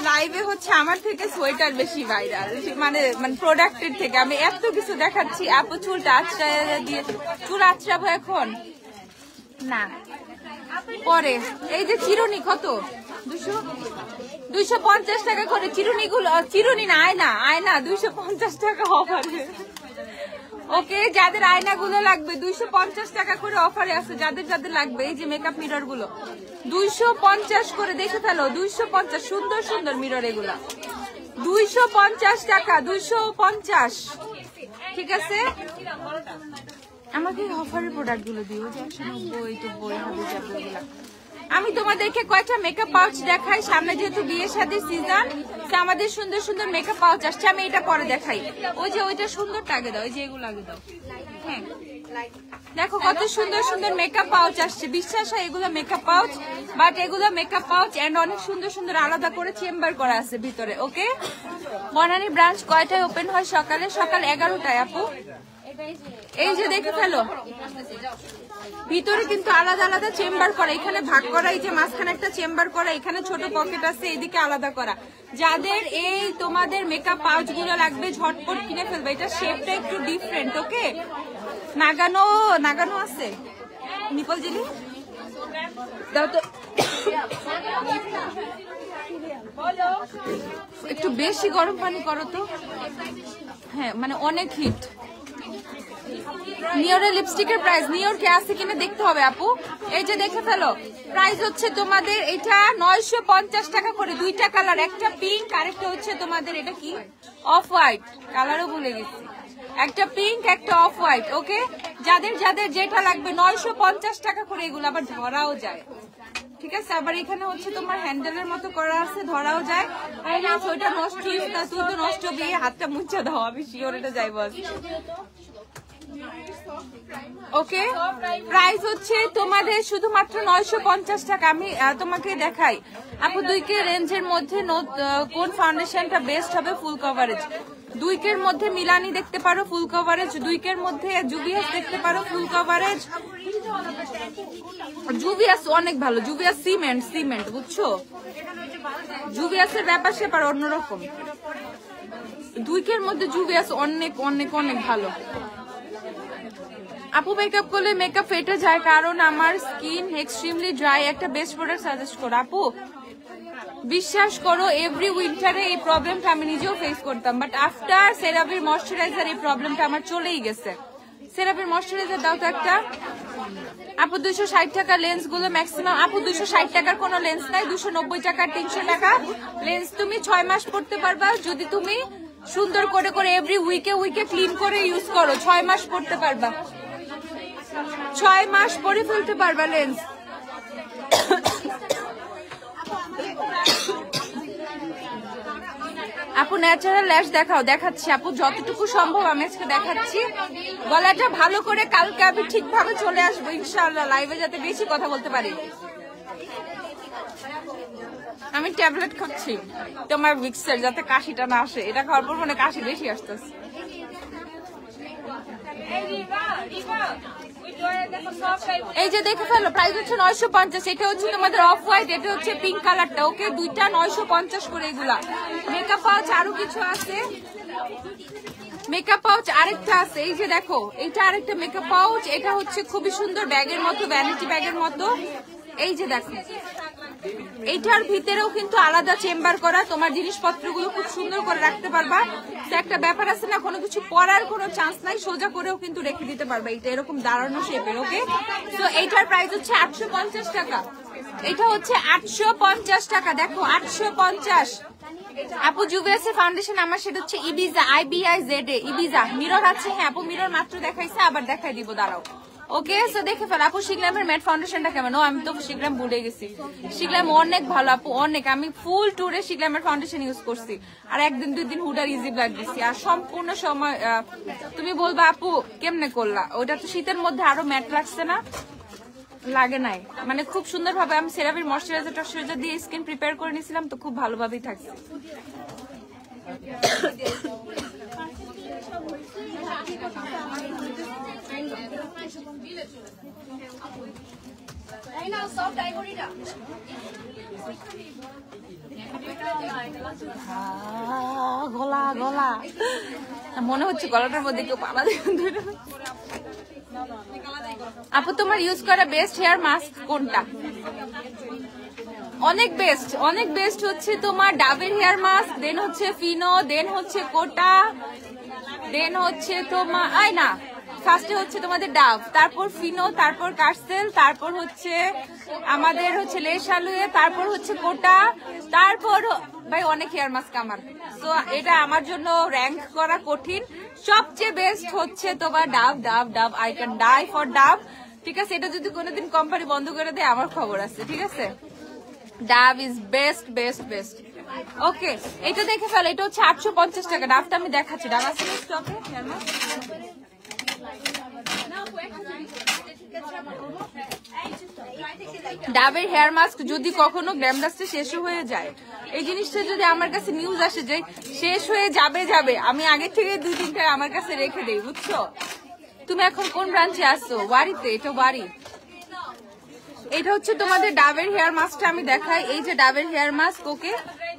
লাইভে হচ্ছে আমার থেকে সোয়েটার বেশি ভাইরাল, মানে প্রোডাক্টের থেকে। আমি এত কিছু দেখাচ্ছি। আপু চুলটা আঁচড়া দিয়ে, চুল আঁচড়াবো এখন না, পরে। এই যে চিরুনি কত, 250 টাকা করে চিরুনি গুলো, চিরুনি না আয়না 250 টাকা অফারে। ওকে যাদের আয়না গুলো লাগবে 250 টাকা করে অফারে আছে, যাদের যাদের লাগবে। এই যে মেকআপ মিরর গুলো 250 করে, দেখে ফেলো 250, সুন্দর সুন্দর মিরর এগুলা 250 টাকা, 250। ঠিক আছে, আমাকে অফারের প্রোডাক্ট গুলো দিও, যে 190 হবে যাবে এগুলা। আমি তোমাদেরকে কয়েকটা মেকআপ পাউচ দেখাই, সামনে যেহেতু বিয়ে শাদী সিজন, আমাদের সুন্দর সুন্দর মেকআপ পাউচ আসছে। আমি এটা পরে দেখাই। ওই যে ওইটা সুন্দরটা আগে দাও, ওই যে এগুলো আগে দাও। হ্যাঁ দেখো কত সুন্দর সুন্দর মেকআপ পাউচ আসছে। বিশ্বাস হয় এগুলো মেকআপ পাউচ, বাট এগুলো মেকআপ পাউচ এন্ড অনেক সুন্দর সুন্দর আলাদা করে চেম্বার করা আছে ভিতরে। ওকে, বনানী ব্রাঞ্চ কয়টায় ওপেন হয়? সকাল 11টায় আপু। এই যে দেখে ফেলো, ভিতরে কিন্তু আলাদা আলাদা চেম্বার করা, এখানে ভাগ করা, এই যে মাঝখানে একটা চেম্বার করা, এখানে ছোট পকেট আছে, এদিকে আলাদা করা। যাদের এই তোমাদের মেকআপ পাউচ গুলো লাগবে ঝটপট কিনে ফেলবে। এটা শেপটা একটু ডিফারেন্ট। ওকে, নাগানো আছে নিপল জেলি দাও তো, একটু বেশি গরম পানি করো তো। হ্যাঁ মানে অনেক হিট। নিওরের লিপস্টিকের প্রাইস, নিওর কে আছে কিনা দেখতে হবে আপু। এই যে দেখে ফেলো, প্রাইস হচ্ছে তোমাদের এটা 950 টাকা করে। দুইটা কালার, একটা পিঙ্ক আর একটা হচ্ছে তোমাদের এটা কি অফ হোয়াইট, কালারও ভুলে গেছি। একটা পিঙ্ক একটা অফ হোয়াইট। ওকে, যাদের যাদের যেটা লাগবে 950 টাকা করে। এগুলো আবার ধরাও যায়, ঠিক আছে। আবার এখানে হচ্ছে তোমার হ্যান্ডেলের মতো করা আছে, ধরাও যায়। ওইটা নষ্ট হইস না, তুই তো নষ্ট হবে, হাতটা মুছে দাও, আমি শিওর এটা যাইব। ওকে, প্রাইস হচ্ছে তোমাদের শুধুমাত্র 950 টাকা। আমি তোমাকে দেখাই আপু 2K রেঞ্জের মধ্যে কোন ফাউন্ডেশনটা বেস্ট হবে ফুল কভারেজ। 2K মধ্যে মিলানি দেখতে পারো ফুল কভারেজ, 2K মধ্যে জুভিয়াস দেখতে পারো ফুল কভারেজ। জুভিয়াস অনেক ভালো, জুভিয়াস সিমেন্ট বুঝছো, জুভিয়াসের ব্যাপার সেপার অন্যরকম। 2K মধ্যে জুভিয়াস অনেক অনেক অনেক ভালো। আপু মেকআপ করলে মেকআপ ফেটে যায় কারণ আমার স্কিন এক্সট্রিমলি ড্রাই, একটা বেস্ট প্রোডাক্ট সাজেস্ট করো। আপু বিশ্বাস করো এভরি উইন্টারে এই প্রবলেমটা আমি নিজেও ফেস করতাম, বাট আফটার সেরাভির ময়শ্চারাইজার এই প্রবলেমটা আমার চলেই গেছে। সেরাভির ময়শ্চারাইজার দাও তো একটা। আপু 260 টাকা লেন্স গুলো ম্যাক্সিমাম। আপু 260 টাকার কোনো লেন্স নাই, 290 টাকার 300 টাকা লেন্স তুমি 6 মাস পড়তে পারবা যদি তুমি সুন্দর করে করে এভরি উইকে ক্লিন করে ইউজ করো। 6 মাস পড়তে পারবা, 6 মাস পরে ফেলতে পারবা লেন্স। আপু ন্যাচারাল ল্যাশ দেখাও। দেখাচ্ছি আপু, যতটুকু সম্ভব আমি আজকে দেখাচ্ছি। গলাটা ভালো করে কালকে আমি ঠিকভাবে চলে আসবো ইনশাআল্লাহ লাইভে, যাতে বেশি কথা বলতে পারি। আমি ট্যাবলেট খাচ্ছি তোমার ভিক্সের, যাতে কাশিটা না আসে। এটা খাওয়ার পর মানে কাশি বেশি আসতেছে। এই যে দেখে ফেলো, প্রাইস হচ্ছে 950। এটা হচ্ছে তোমাদের অফ হোয়াইট, এটা হচ্ছে পিঙ্ক কালারটা। ওকে, দুইটা 950 করে। এগুলা মেকআপ পাউচ আরো কিছু আছে, মেকআপ পাউচ আরেকটা আছে। এই যে দেখো, এটা আরেকটা মেকআপ পাউচ, এটা হচ্ছে খুবই সুন্দর ব্যাগের মতো, ভ্যানিটি ব্যাগের মতো। এই যে দেখো, এইটার ভিতরেও কিন্তু আলাদা চেম্বার করা, তোমার জিনিসপত্রগুলো খুব সুন্দর করে রাখতে পারবা। একটা ব্যাপার আছে না, কোনো কিছু পরার কোনো চান্স নাই, সোজা করেও কিন্তু রেখে দিতে পারবা। এটা এরকম দাঁড়ানো শেপের। ওকে, তো এইটার প্রাইস হচ্ছে 850 টাকা। এটা হচ্ছে 850 টাকা। দেখো 850। আপু জুভিয়াস এর ফাউন্ডেশন আমার, সেটা হচ্ছে ইবিজা, IBIZA ইবিজা। মিরর আছে, হ্যাঁ আপু মিরর মাত্র দেখাইছে, আবার দেখাই দিব, দাঁড়াও। ওকে, সো দেখে ফেল। আপু শিগলামের ম্যাট ফাউন্ডেশনটা কেমন? ও আমি তো শিগলাম ভুলে গেছি। শিগলাম অনেক ভালো আপু, অনেক। আমি ফুল ট্যুরে শিগলামের ফাউন্ডেশন ইউজ করছি, আর একদিন 2 দিন হুডার ইজি ব্লাড দিচ্ছি। আর সম্পূর্ণ সময় তুমি বলবা আপু কেমনে করলা, ওটা তো শীতের মধ্যে আরো ম্যাট লাগছে না? লাগে নাই, মানে খুব সুন্দর ভাবে আমি সেরাভির ময়শ্চারাইজার দিয়ে স্কিন প্রিপেয়ার করে নিয়েছিলাম, তো খুব ভালোভাবেই থাকছে। গলা গলা মনে হচ্ছে গলাটার মধ্যে কেউ পালা দিয়ে। আপু তোমার ইউজ করা বেস্ট হেয়ার মাস্ক কোনটা? অনেক বেস্ট হচ্ছে তোমার ডাবের হেয়ার মাস্ক, দেন হচ্ছে ফিনো, দেন হচ্ছে কোটা, দেন হচ্ছে তোমার না ফার্স্টে হচ্ছে তোমাদের ডাব, তারপর ফিনো, তারপর কার্সেল, তারপর হচ্ছে আমাদের হচ্ছে লেশালুয়ে, তারপর হচ্ছে কোটা, তারপর ভাই অনেক হেয়ার মাস্ক আমার। তো এটা আমার জন্য র্যাঙ্ক করা কঠিন। সবচেয়ে বেস্ট হচ্ছে তোমার ডাব, ডাব ডাব আই ক্যান ডাই ফর ডাব। ঠিক আছে, এটা যদি কোনোদিন কোম্পানি বন্ধ করে দেয় আমার খবর আছে। ঠিক আছে, ডাব ইজ বেস্ট বেস্ট বেস্ট। ওকে, এটা দেখে ফেলো, এটা হচ্ছে 850 টাকা। ডাবটা আমি দেখাচ্ছি, ডাব আছে স্টকে হেয়ার মাস্ক। ডাবের হেয়ার মাস্ক যদি কখনো গ্ল্যামডাস্টে শেষ হয়ে যায়, এই জিনিসটা যদি আমার কাছে নিউজ আসে যে শেষ হয়ে যাবে, আমি আগে থেকে 2-3টা আমার কাছে রেখে দেই, বুঝছো? তুমি এখন কোন ব্রাঞ্চে আসছো? ওয়ারিতে? এটা ওয়ারি। এটা হচ্ছে তোমাদের ডাবের হেয়ার মাস্কটা আমি দেখাই। এই যে ডাবের হেয়ার মাস্ক, ওকে,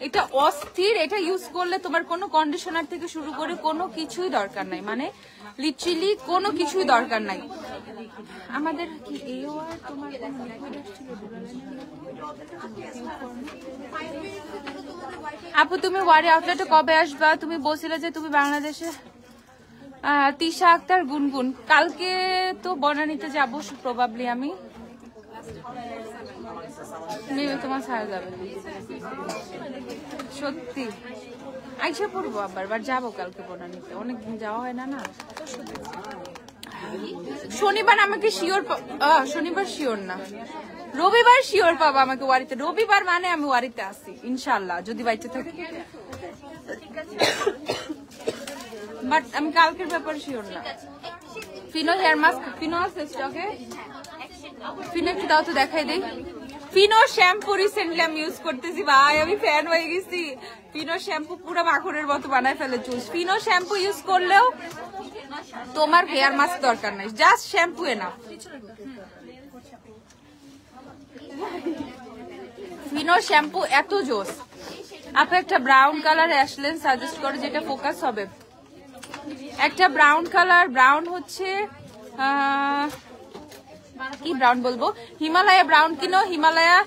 এটা অস্থির। এটা ইউজ করলে তোমার কোনো কন্ডিশনার থেকে শুরু করে কোনো কিছুই দরকার নাই, মানে লিটারালি কোনো কিছুই দরকার নাই। আমাদের কি তোমার আপু তুমি ওয়ারি আউটলেটে কবে আসবা? তুমি বলছিলে যে তুমি বাংলাদেশে। তিশা আক্তার গুনগুন, কালকে তো বনানীতে যাবো প্রবাবলি আমি। তোমার ছাড়া যাবে সত্যি, আইসা পড়বো আবার যাবো কালকে বনানীতে, অনেকদিন যাওয়া হয় না। শনিবার আমাকে শিওর, শনিবার শিওর না, রবিবার শিওর পাবো আমাকে ওয়ারিতে। রবিবার মানে আমি ওয়ারিতে আসি ইনশাল্লাহ, যদি বাইতে থাকি। বাট আমি কালকের ব্যাপারে শিওর না। ফিনো হেয়ার মাস্ক, ফিনো আছে স্টকে? ফিনো একটু দাও তো, দেখাই দেই। ফিনো শ্যাম্পু রিসেন্টলি আমি ইউজ করতেছি, ভাই আমি ফ্যান হয়ে গেছি। ফিনো শ্যাম্পু পুরো মাখনের মতো বানায় ফেলে চুল। ফিনো শ্যাম্পু ইউজ করলেও তোমার হেয়ার মাস্ক দরকার নাই, জাস্ট শ্যাম্পু এনা। ফিনো শ্যাম্পু এত জোস। আপু একটা ব্রাউন কালার অ্যাশলেন সাজেস্ট করো যেটা ফোকাস হবে। একটা ব্রাউন কালার, ব্রাউন হচ্ছে কি ব্রাউন বলবো, হিমালয়া ব্রাউন কিনো, হিমালয়া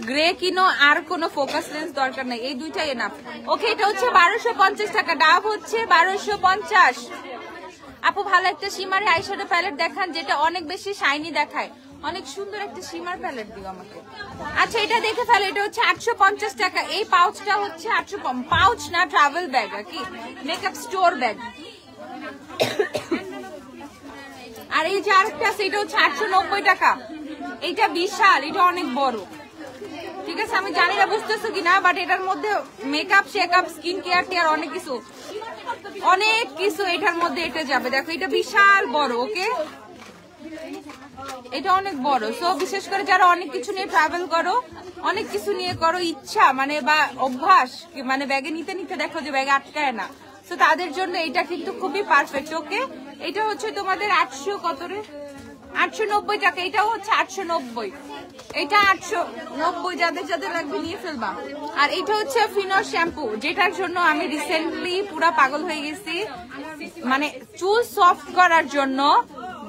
গ্রে কিনো, আর কোনো ফোকাস লেন্স দরকার নাই, এই দুইটাই এনাফ। ওকে, এটা হচ্ছে 1250 টাকা, ডাব হচ্ছে 1250। আপু ভালো একটা শিমার আইশ্যাডো প্যালেট দেখান যেটা অনেক বেশি শাইনি দেখায়, অনেক সুন্দর একটা শিমার প্যালেট দিও আমাকে। আচ্ছা এটা দেখে ফেলো, এটা হচ্ছে 850 টাকা। এই পাউচটা হচ্ছে 800, পাউচ না ট্রাভেল ব্যাগ আর কি, মেকআপ স্টোর ব্যাগ। আর এই যে আরেকটা আছে, এটা হচ্ছে 890 টাকা। এইটা বিশাল, এটা অনেক বড়। ঠিক আছে, আমি জানি না বুঝতেছো কিনা, বাট এটার মধ্যে মেকআপ শেকআপ স্কিন কেয়ার টিয়ার অনেক কিছু এটার মধ্যে এটা যাবে। দেখো এটা বিশাল বড়, ওকে, এটা অনেক বড়। সো বিশেষ করে যারা অনেক কিছু নিয়ে ট্রাভেল করো, অনেক কিছু নিয়ে করো ইচ্ছা, মানে বা অভ্যাস, মানে ব্যাগে নিতে নিতে দেখো যে ব্যাগে আটকায় না, তো তাদের জন্য এটা কিন্তু খুবই পারফেক্ট। ওকে, এটা হচ্ছে তোমাদের 890 টাকা। এটাও হচ্ছে 890, এটা 890, যাদের যাদের লাগবে নিয়ে ফেলবা। আর এটা হচ্ছে ফিনো শ্যাম্পু, যেটার জন্য আমি রিসেন্টলি পুরা পাগল হয়ে গেছি, মানে চুল সফট করার জন্য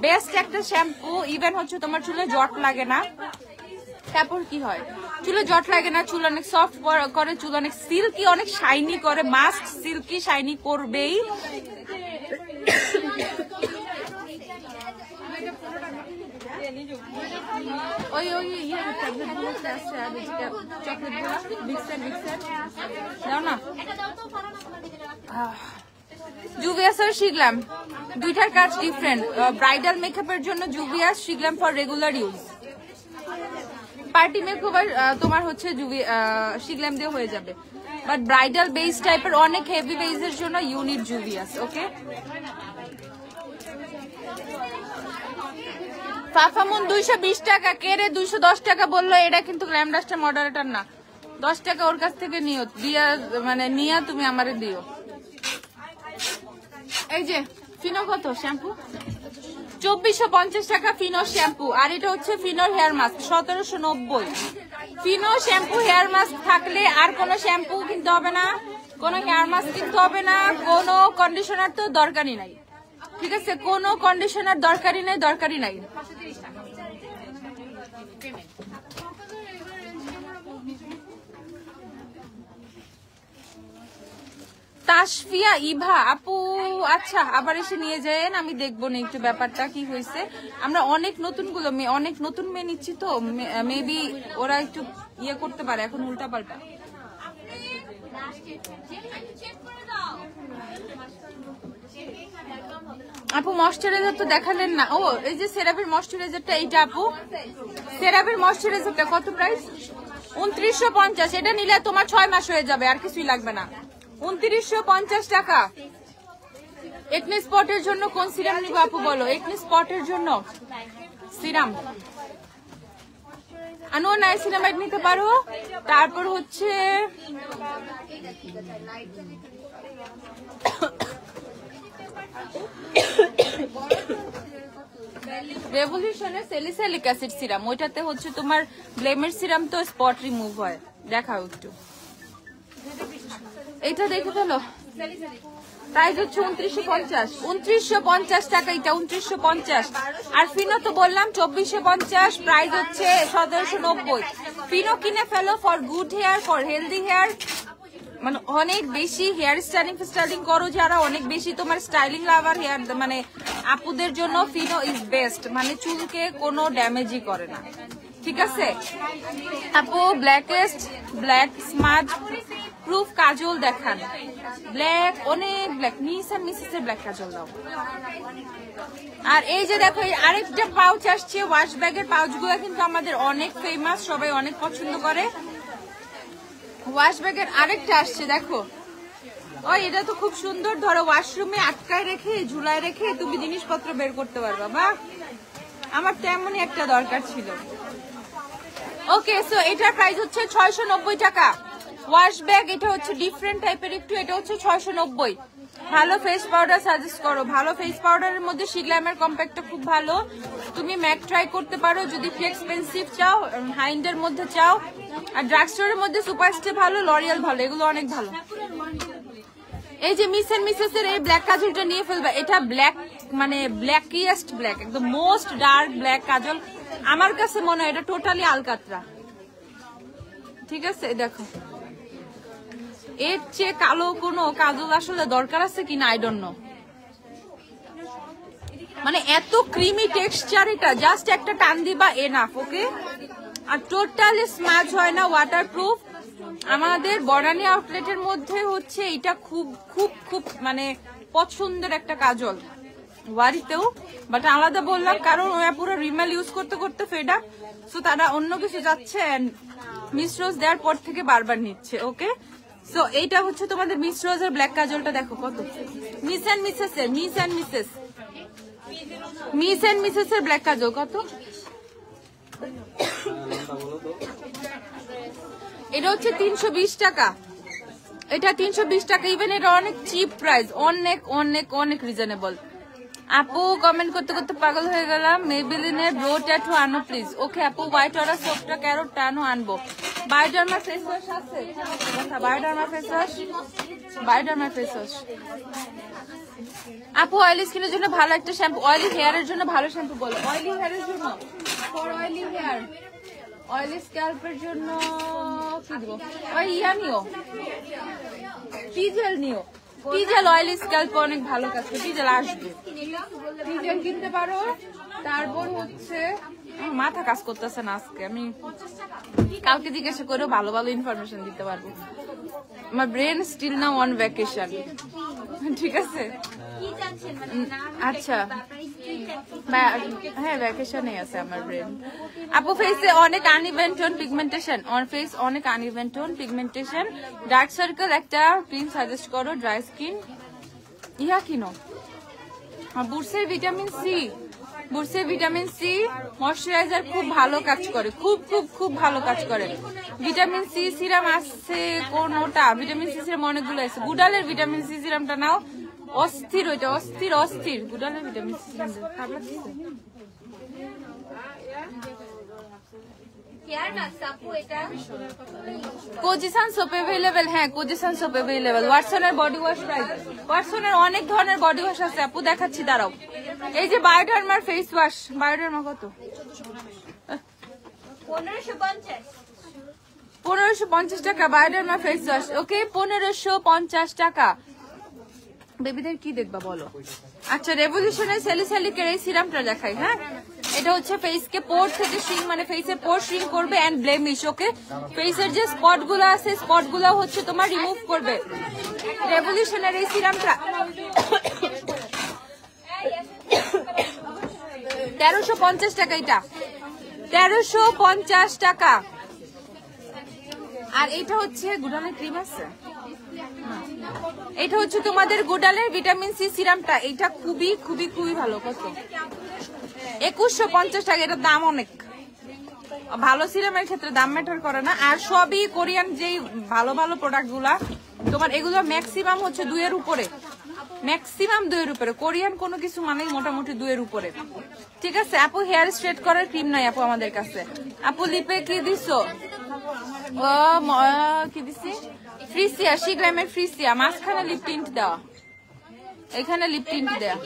বেস্ট একটা শ্যাম্পু। ইভেন হচ্ছে তোমার চুলে জট লাগে না, তারপর কি হয়, চুলে জট লাগে না, চুল অনেক সফট করে, চুল অনেক সিল্কি, অনেক শাইনি করে, মাস্ট সিল্কি শাইনি করবেই। ওই দাও না। জুভিয়াসের শিখলাম, দুইটার কাজ ডিফারেন্ট। ব্রাইডাল মেকআপের জন্য জুভিয়াস শিখলাম for regular use. Party makeover তোমার হচ্ছে শিখলাম দিয়ে হয়ে যাবে, বাট ব্রাইডাল বেস টাইপের অনেক হেভি বেসের জন্য ইউনিট জুভিয়াস। ওকে, ফাফামুন 220 টাকা, কে রে 210 টাকা বললো? এটা কিন্তু গ্ল্যামডাস্টার মডারেটর না, 10 টাকা ওর কাছ থেকে নিও, দিয়া মানে নিয়া তুমি আমারে দিও। এই যে ফিনো কত শ্যাম্পু? 2450 টাকা ফিনো শ্যাম্পু। আর এটা হচ্ছে ফিনোর hair mask 1790। Fino shampoo hair mask থাকলে আর কোনো শ্যাম্পু কিনতে হবে না, কোনো হেয়ার মাস্ক কিনতে হবে না, কোনো কন্ডিশনার তো দরকারই নাই, ঠিক আছে? কোনো কন্ডিশনার দরকারই নাই। তাসফিয়া ইভা আপু, আচ্ছা আবার এসে নিয়ে যান, আমি দেখবো না একটু ব্যাপারটা কি হয়েছে। আমরা অনেক নতুন মেয়ে নিচ্ছি তো, মেবি ওরা একটু ইয়ে করতে পারে এখন উল্টা পাল্টা। আপু ময়শ্চারাইজার তো দেখালেন না। ও এই যে সেরাভের ময়শ্চারাইজারটা, এইটা আপু সেরাভের ময়শ্চারাইজারটা কত প্রাইস? 2950। এটা নিলে তোমার 6 মাস হয়ে যাবে, আর কিছুই লাগবে না। 2950 টাকা। একনি স্পটের জন্য কোন সিরাম নিব আপু বলো? একনি স্পটের জন্য সিরাম আনো, নাইসিনামাইড নিতে পারো। তারপর হচ্ছে রেভলিউশনের স্যালিসাইলিক অ্যাসিড সিরাম, ওইটাতে হচ্ছে তোমার ব্লেমের সিরাম তো স্পট রিমুভ হয়। দেখাও একটু, এটা দেখে ফেলো। প্রাইস হচ্ছে 2950 টাকা, এটা 2950। আর ফিনো তো বললাম 2450, প্রাইস হচ্ছে 1790। ফিনো কিনে ফেলো for good hair, for healthy hair, মানে অনেক বেশি হেয়ার স্টাইলিং করো যারা, অনেক বেশি তোমার স্টাইলিং লাভার হেয়ার, মানে আপুদের জন্য ফিনো ইজ বেস্ট, মানে চুলকে কোনো ড্যামেজই করে না, ঠিক আছে? আপু ব্ল্যাক স্মাজ প্রুফ কাজল দেখান, ব্ল্যাক, অনেক ব্ল্যাক, মিস এন্ড মিসেস এর ব্ল্যাক কাজল দাও। আর এই যে দেখো আরেকটা পাউচ আসছে, ওয়াশ ব্যাগের পাউচ গুলো কিন্তু আমাদের অনেক ফেমাস, সবাই অনেক পছন্দ করে। ওয়াশ ব্যাগের আরেকটা আসছে দেখো, ওই এটা তো খুব সুন্দর, ধরো ওয়াশরুমে আটকায় রেখে ঝুলায় রেখে তুমি জিনিসপত্র বের করতে পারবা। বা আমার তেমনই একটা দরকার ছিল। ওকে, সো এটার প্রাইস হচ্ছে 690 টাকা। ওয়াশ ব্যাগ, এটা হচ্ছে ডিফারেন্ট টাইপের একটু, এটা হচ্ছে 690। ভালো ফেস পাউডার সাজেস্ট করো। ভালো ফেস পাউডারের মধ্যে শিগ্ল্যামের কম্প্যাক্টটা খুব ভালো, তুমি ম্যাক ট্রাই করতে পারো যদি একটু এক্সপেন্সিভ চাও, হাইন্ডের মধ্যে চাও। আর ড্রাগ স্টোরের মধ্যে সুপারস্টে ভালো, লরিয়াল ভালো, এগুলো অনেক ভালো। এই যে মিস এন্ড মিসেস এর এই ব্ল্যাক কাজলটা নিয়ে ফেলবা, এটা ব্ল্যাক মানে ব্ল্যাকিয়েস্ট ব্ল্যাক, একদম মোস্ট ডার্ক ব্ল্যাক কাজল আমার কাছে মনে হয়, এটা টোটালি আলকাতরা, ঠিক আছে? দেখো এর চেয়ে কালো কোনো কাজল আসলে দরকার আছে কিনা আই ডোন্ট নো, মানে এত ক্রিমি টেক্সচার, এটা জাস্ট একটা টান দিবা এনাফ। ওকে, আর টোটালি স্ম্যাচ হয় না, ওয়াটারপ্রুফ। আমাদের বনানী আউটলেটের মধ্যে হচ্ছে এটা খুব খুব খুব মানে পছন্দের একটা কাজল, ওয়ারিতেও, বাট আলাদা বললাম কারণ ওরা পুরো রিমেল ইউজ করতে করতে ফেড আপ, সো তারা অন্য কিছু যাচ্ছে, মিস রোজ দেওয়ার পর থেকে বারবার নিচ্ছে। ওকে, সো এইটা হচ্ছে তোমাদের মিস রোজের ব্ল্যাক কাজলটা, দেখো কত, মিস এন্ড মিসেস এর ব্ল্যাক কাজল কত, এটা হচ্ছে 320 টাকা। এটা 320 টাকা, ইভেন এটা অনেক চিপ প্রাইস, অনেক অনেক অনেক রিজনেবল। আপু কমেন্ট করতে করতে পাগল হয়ে গেলাম, মেবেলিনের ব্রো ট্যাটু আনো প্লিজ। ওকে আপু, হোয়াইট অরা সোপটা ক্যারোট টানো আনবো। বায়োডার্মা ফেস ওয়াশ আছে, বায়োডার্মা ফেস ওয়াশ। আপু অয়েলি স্কিনের জন্য ভালো একটা শ্যাম্পু, অয়েলি হেয়ারের জন্য ভালো শ্যাম্পু বলো। অয়েলি হেয়ারের জন্য, ফর অয়েলি হেয়ার, অয়েলি স্ক্যাল্পের জন্য কি দিব? ওই ইয়া নিও, টিজেল নিও, টিজেল অয়েলি স্ক্যাল্প অনেক ভালো কাজ করে, টিজেল আসবে, টিজেল কিনতে পারো। তারপর হচ্ছে মাথা কাজ করতেছে না আজকে, আমি কালকে জিজ্ঞাসা করেও ভালো ভালো ইনফরমেশন দিতে পারবো। আমার brain still now on vacation, ঠিক আছে? আচ্ছা হ্যাঁ, ভ্যাকেশনে আছে আমার ব্রেন। আপু ফেসে অনেক আনইভেন টোন পিগমেন্টেশন, ফেস অনেক uneven tone pigmentation, dark circle একটা ক্রিম সাজেস্ট করো, ড্রাই স্কিন। ইয়া কিনো, বুরসের ভিটামিন সি, বুরসের ভিটামিন সি ময়শ্চারাইজার খুব ভালো কাজ করে, খুব খুব খুব ভালো কাজ করে। ভিটামিন সি সিরাম আছে কোনটা? ভিটামিন সি সিরাম অনেকগুলো আছে। গুডালের ভিটামিন সি সিরামটা নাও, অস্থির ওইটা, অস্থির অস্থির। গুডালের vitamin C serum Kojie San soap available, হ্যাঁ কোজিসান সোপ अवेलेबल। ওয়াটসনের বডি ওয়াশ প্রাইস, ওয়াটসনের অনেক ধরনের বডি ওয়াশ আছে আপু, দেখাচ্ছি দাঁড়াও। এই যে বায়োডার্মার ফেস ওয়াশ, বায়োডার্মা কত? 1550 টাকা বায়োডার্মা ফেস ওয়াশ। ওকে 1550 টাকা। বেবিদের কি দেখবা বলো? আচ্ছা রেভলিউশনের স্যালিসাইলিকের এই সিরামটা দেখাই। হ্যাঁ এটা হচ্ছে ফেসকে পোর থেকে শ্রিং, মানে ফেসের পোর শ্রিং করবে এন্ড ব্লেমিশ। ওকে ফেসের যে স্পট গুলো আছে স্পট গুলো হচ্ছে তোমার রিমুভ করবে রেভলিউশনের এই সিরামটা। 1350 টাকা এটা, 1350 টাকা। আর এটা হচ্ছে গুডালের ক্রিম আছে, এটা হচ্ছে তোমাদের গুডালের ভিটামিন সি সিরামটা। এটা খুবই খুবই খুবই ভালো। কত? 2150 টাকা। এটার দাম অনেক। ভালো সিরামের ক্ষেত্রে দাম ম্যাটার করে না। আর সবই কোরিয়ান যেই ভালো ভালো প্রোডাক্ট গুলা তোমার, এগুলো ম্যাক্সিমাম হচ্ছে 2 এর উপরে, ম্যাক্সিমাম 2 এর উপরে। কোরিয়ান কোনো কিছু মানেই মোটামুটি 2 এর উপরে। ঠিক আছে আপু, হেয়ার স্ট্রেট করার ক্রিম নাই আপু আমাদের কাছে। আপু লিপে কি দিছো? ও কি দিছি? Freesia, শিগ্রামের freesia. মাঝখানে লিপ টিন্ট দেওয়া, এখানে লিপ টিন্ট দেওয়া।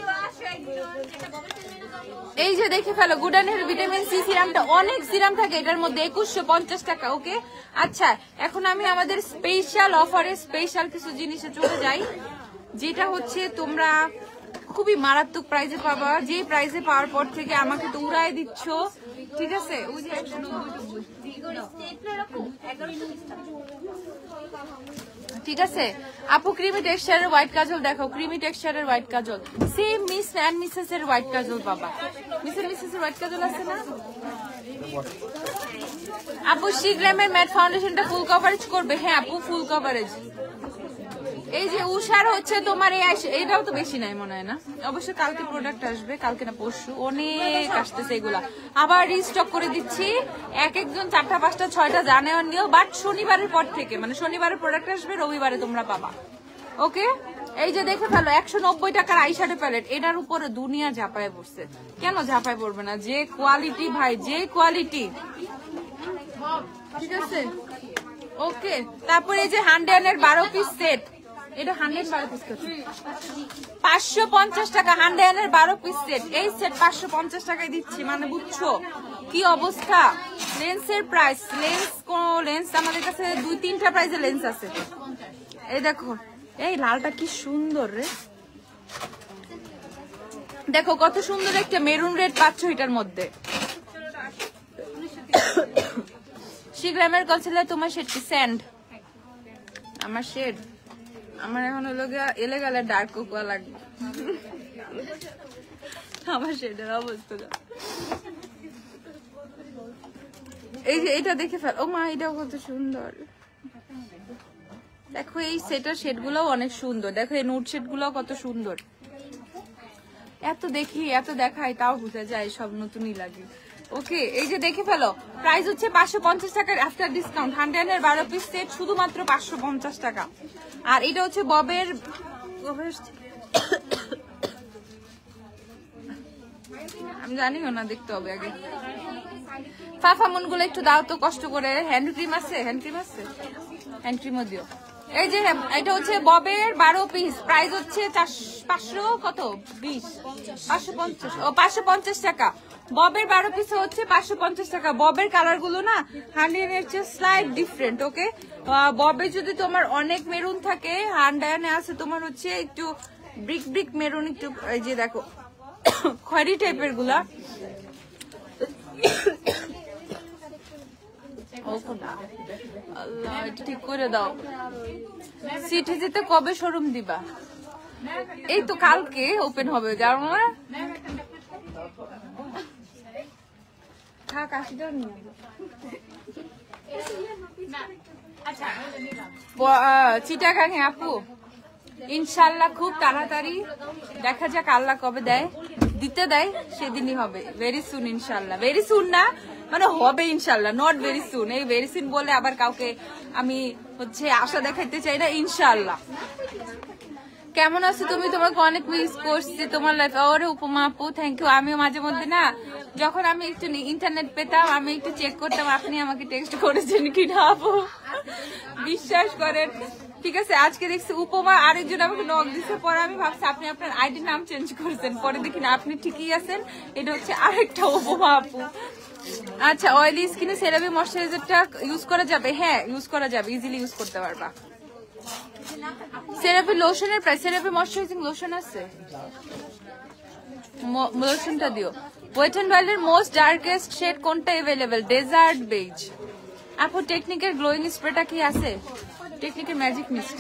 এই যে দেখে ফেলো গুডানের ভিটামিন সি সিরামটা, অনেক সিরাম থাকে এটার মধ্যে। 2150 টাকা। ওকে আচ্ছা এখন আমি আমাদের স্পেশাল অফারে স্পেশাল কিছু জিনিসে চলে যাই, যেটা হচ্ছে তোমরা খুবই মারাত্মক প্রাইজে পাবা। যে প্রাইজে পাওয়ার পর থেকে আমাকে তো উড়াই দিচ্ছ। ঠিক আছে ওই যে ঠিক আছে আপু ক্রিমি টেক্সচারের হোয়াইট কাজল দেখাও, ক্রিমি টেক্সচারের white kajal. Same Miss and Mrs এর হোয়াইট কাজল পাবা। মিস এন্ড মিসেস এর হোয়াইট কাজল আছে না আপু? শিগ্রামের ম্যাট ফাউন্ডেশনটা ফুল কভারেজ করবে? হ্যাঁ আপু ফুল কভারেজ। এই যে উষার হচ্ছে তোমার এটাও তো বেশি নাই মনে হয় না, অবশ্য কালকে প্রোডাক্ট আসবে, কালকে না পরশু, অনেক আসতেছে এগুলা। আবার রিস্টক করে দিচ্ছি, এক একজন 4টা 5টা 6টা জানে নিও, বাট শনিবারের পর থেকে, মানে শনিবারের প্রোডাক্ট আসবে, রবিবারে তোমরা পাবা। ওকে এই যে দেখে ফেলো 190 টাকার আইশ্যাডো প্যালেট, এটার উপরে দুনিয়া ঝাঁপায় পড়ছে। কেন ঝাঁপায় পড়বে না? যে কোয়ালিটি ভাই, যে কোয়ালিটি। ঠিক আছে ওকে তারপরে এই যে 100 এর 12 পিস সেট, এটা 112 পিস কত? 550 টাকা। 100 এর 12 পিস সেট, এই সেট 550 টাকায় দিচ্ছি, মানে বুঝছো কি অবস্থা। লেন্সের প্রাইস, লেন্স আমাদের কাছে 2-3টা প্রাইসের লেন্স আছে। এই দেখো এই লালটা কি সুন্দর রে, দেখো কত সুন্দর একটা মেরুন রেড পাচ্ছ এটার মধ্যে। শিগ্রামের কনসিলার তোমার শেড কি? স্যান্ড আমার শেড, আমার এখন হলো এলে গেলে ডার্ক কোকোয়া লাগবে। আমার শেডের অবস্থা এই যে এটা দেখে ফেল। ও মা এটাও কত সুন্দর, দেখো এই সেটার শেড গুলো অনেক সুন্দর। দেখো এই নোট শেড গুলো কত সুন্দর। এত দেখি এত দেখাই তাও বুঝা যায় সব নতুনই লাগে। ওকে এই যে দেখে ফেলো, প্রাইস হচ্ছে 550 টাকার আফটার ডিসকাউন্ট। 100 এর 12 পিস সেট শুধুমাত্র 550 টাকা। আর এটা হচ্ছে ববের, আমি জানিও না, দেখতে হবে আগে। ফাফামুন গুলো একটু দাও তো কষ্ট করে। হ্যান্ড ক্রিম আছে? হ্যান্ড ক্রিম আছে, হ্যান্ড ক্রিমও দিও। এই যে এটা হচ্ছে ববের 12 পিস, প্রাইস হচ্ছে 500 কত 20 550 ও 550 টাকা। ববের 12 পিস হচ্ছে 550 টাকা। ববের কালার গুলো না 100 এর চেয়ে স্লাইট ডিফারেন্ট। ওকে ববে যদি তোমার অনেক মেরুন থাকে, 100 আছে তোমার হচ্ছে একটু ব্রিক ব্রিক মেরুন, একটু এই যে দেখো খয়েরি টাইপের গুলা। আল্লাহ ঠিক করে দাও। সিটি যেতে কবে শোরুম দিবা? এই তো কালকে ওপেন হবে, জানো না? চিটাগাং আপু ইনশাল্লাহ খুব তাড়াতাড়ি, দেখা যাক আল্লাহ কবে দেয়, দিতে দেয় সেদিনই হবে। ভেরি সুন ইনশাল্লাহ, ভেরি সুন না মানে হবে ইনশাল্লাহ, নট ভেরি সুন। এই ভেরি সুন বলে আবার কাউকে আমি হচ্ছে আশা দেখাইতে চাই না, ইনশাল্লাহ। কেমন আছো তুমি? তোমাকে অনেক মিস করছি তোমার লাইফ। ওরে উপমা আপু থ্যাংক ইউ। আমিও মাঝে মধ্যে না, যখন আমি একটু ইন্টারনেট পেতাম আমি একটু চেক করতাম আপনি আমাকে টেক্সট করেছেন কিনা আপু, বিশ্বাস করেন। ঠিক আছে, আজকে দেখছি উপমা আরেকজন আমাকে নক দিচ্ছে, পরে আমি ভাবছি আপনি আপনার আইডি নাম চেঞ্জ করেছেন, পরে দেখি না আপনি ঠিকই আছেন, এটা হচ্ছে আরেকটা উপমা আপু। আচ্ছা, অয়েলি স্কিনে সেরাভি ময়শ্চারাইজারটা ইউজ করা যাবে? হ্যাঁ ইউজ করা যাবে, ইজিলি ইউজ করতে পারবা। সেরাভি লোশনের প্রাইস, সেরাভি ময়শ্চারাইজিং লোশন আছে, লোশনটা দিও। ওয়েট এন্ড ওয়াইল্ডের মোস্ট ডার্কেস্ট শেড কোনটা अवेलेबल? Desert beige. আপু টেকনিকের গ্লোয়িং স্প্রেটা কি আছে? টেকনিকের ম্যাজিক মিস্ট।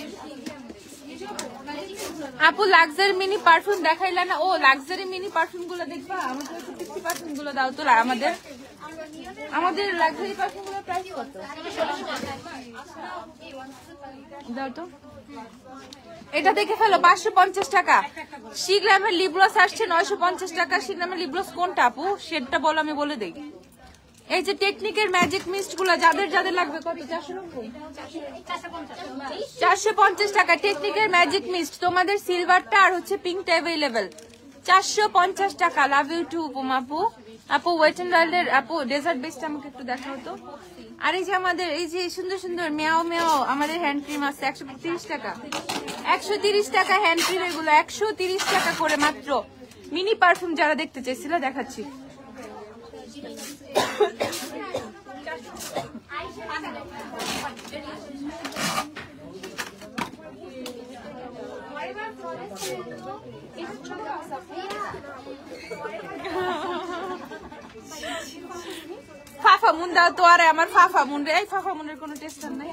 আপু লাক্সারি মিনি পারফিউম দেখাইলা না? ও লাক্সারি মিনি পারফিউম গুলো দেখবা, আমাদের 50 পারফিউম গুলো দাও তো। আমাদের লাক্সারি পারফিউম গুলোর প্রাইস কত দাও তো। এটা দেখে ফেলো, 550 টাকা। শিগ্রামের লিব্রস আসছে 950 টাকা। শিগ্রামের লিব্রস কোনটা আপু? সেটা বলো, আমি বলে দেই। এই যে টেকনিকের ম্যাজিক মিস্ট গুলো যাদের যাদের লাগবে, কত? 450 টাকা টেকনিকের ম্যাজিক মিস্ট। তোমাদের সিলভারটা আর হচ্ছে পিঙ্কটা अवेलेबल, 450 টাকা। লাভ ইউ টু উপমা আপু। আপু ওয়েট এন্ড ওয়াইল্ডের আপু ডেজার্ট বেসটা আমাকে একটু দেখাও তো। আর এই যে আমাদের এই যে সুন্দর সুন্দর মেয়াও মেয়াও আমাদের হ্যান্ড ক্রিম আছে 130 টাকা। 130 টাকা হ্যান্ড ক্রিম, এগুলো 130 টাকা করে মাত্র। মিনি পারফিউম যারা দেখতে চাইছিল দেখাচ্ছি। ফাফা মুন দাও তো। আরে আমার ফাফা মুন রে, এই ফাফা মুনের কোনো টেস্ট নাই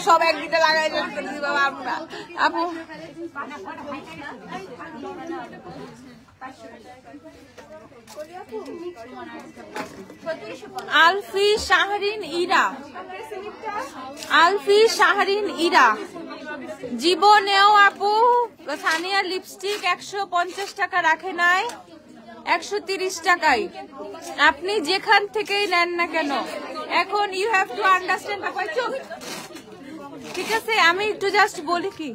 সব একদিকে লাগাই আপু। আলফি শাহরিন ইরা, আলফি শাহরিন ইরা। জীবনেও আপু সানিয়া লিপস্টিক 150 টাকা রাখে নাই, 130 টাকায়। আপনি যেখান থেকেই নেন না কেন, এখন ইউ হ্যাভ টু আন্ডারস্ট্যান্ড। ঠিক আছে, আমি একটু জাস্ট বলি কি,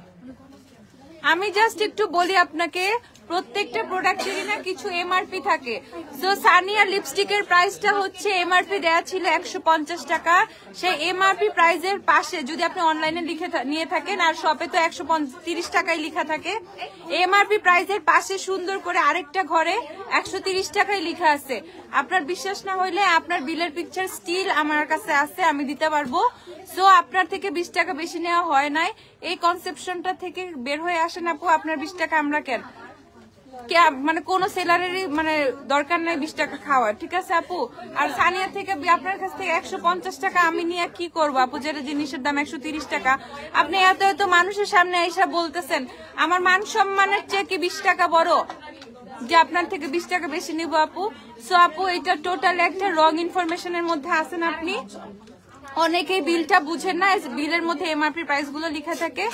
আমি জাস্ট একটু বলি আপনাকে, প্রত্যেকটা প্রোডাক্টেরই না কিছু এমআরপি থাকে। সো সানিয়া লিপস্টিকের প্রাইসটা হচ্ছে এমআরপি দেয়া ছিল 150 টাকা। সেই এমআরপি প্রাইসের পাশে যদি আপনি অনলাইনে লিখে নিয়ে থাকেন, আর শপে তো 130 টাকায় লেখা থাকে, এমআরপি প্রাইসের পাশে সুন্দর করে আরেকটা ঘরে 130 টাকায় লেখা আছে। আপনার বিশ্বাস না হইলে আপনার বিলের পিকচার স্টিল আমার কাছে আছে, আমি দিতে পারবো। সো আপনার থেকে 20 টাকা বেশি নেওয়া হয় নাই, এই কনসেপশনটা থেকে বের হয়ে আসেন আপু। আপনার 20 টাকা আমরা কেন, মানে কোন সেলারেরই মানে দরকার নাই 20 টাকা খাওয়ার। ঠিক আছে আপু। আর সানিয়া থেকে আপনার কাছ থেকে 150 টাকা আমি নিয়ে কি করবো আপু, যেটা জিনিসের দাম 130 টাকা। আপনি এত এত মানুষের সামনে এসে বলতেছেন, আমার মান সম্মানের চেয়ে কি 20 টাকা বড় যে আপনার থেকে 20 টাকা বেশি নিব আপু? সো আপু এটা টোটাল একটা রং ইনফরমেশনের মধ্যে আছেন আপনি। অনেকেই বিলটা বুঝেন না, বিলের মধ্যে এমআরপি প্রাইস গুলো লেখা থাকে,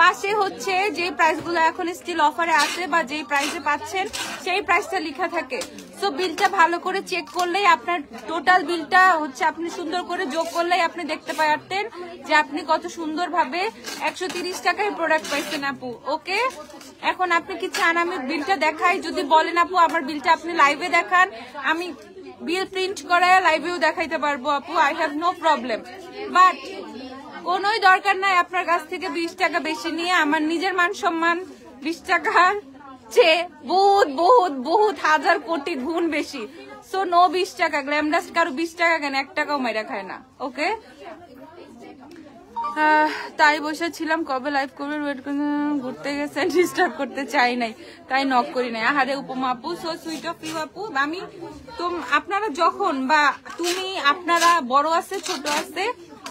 পাশে হচ্ছে যে প্রাইস গুলো এখন স্টিল অফারে আছে বা যেই প্রাইসে পাচ্ছেন সেই প্রাইসটা লেখা থাকে। সো বিলটা ভালো করে চেক করলেই আপনার টোটাল বিলটা হচ্ছে আপনি সুন্দর করে যোগ করলেই আপনি দেখতে পারতেন যে আপনি কত সুন্দর ভাবে 130 টাকায় প্রোডাক্ট পাইছেন আপু। ওকে, এখন আপনি কি চান আমি বিলটা দেখাই? যদি বলেন আপু আমার বিলটা আপনি লাইভে দেখান, আমি বিল প্রিন্ট করায় লাইভেও দেখাইতে পারবো আপু, I have no problem. But কোনোই দরকার নাই আপনার কাছ থেকে 20 টাকা বেশি নিয়ে আমার নিজের মান সম্মান 20 টাকার চেয়ে বহুত বহুত বহুত হাজার কোটি গুণ বেশি। সো নো 20 টাকা। গ্ল্যামডাস্ট কারো 20 টাকা কেন, 1 টাকাও মেরা খায় না। ওকে, তাই বসেছিলাম কবে লাইভ করবে, ওয়েট ঘুরতে গেছেন, ডিস্টার্ব করতে চাই নাই তাই নক করি নাই। আহারে উপমা আপু, সো সুইট অফ ইউ আপু। আমি তো আপনারা যখন বা তুমি আপনারা বড় আছে ছোট আছে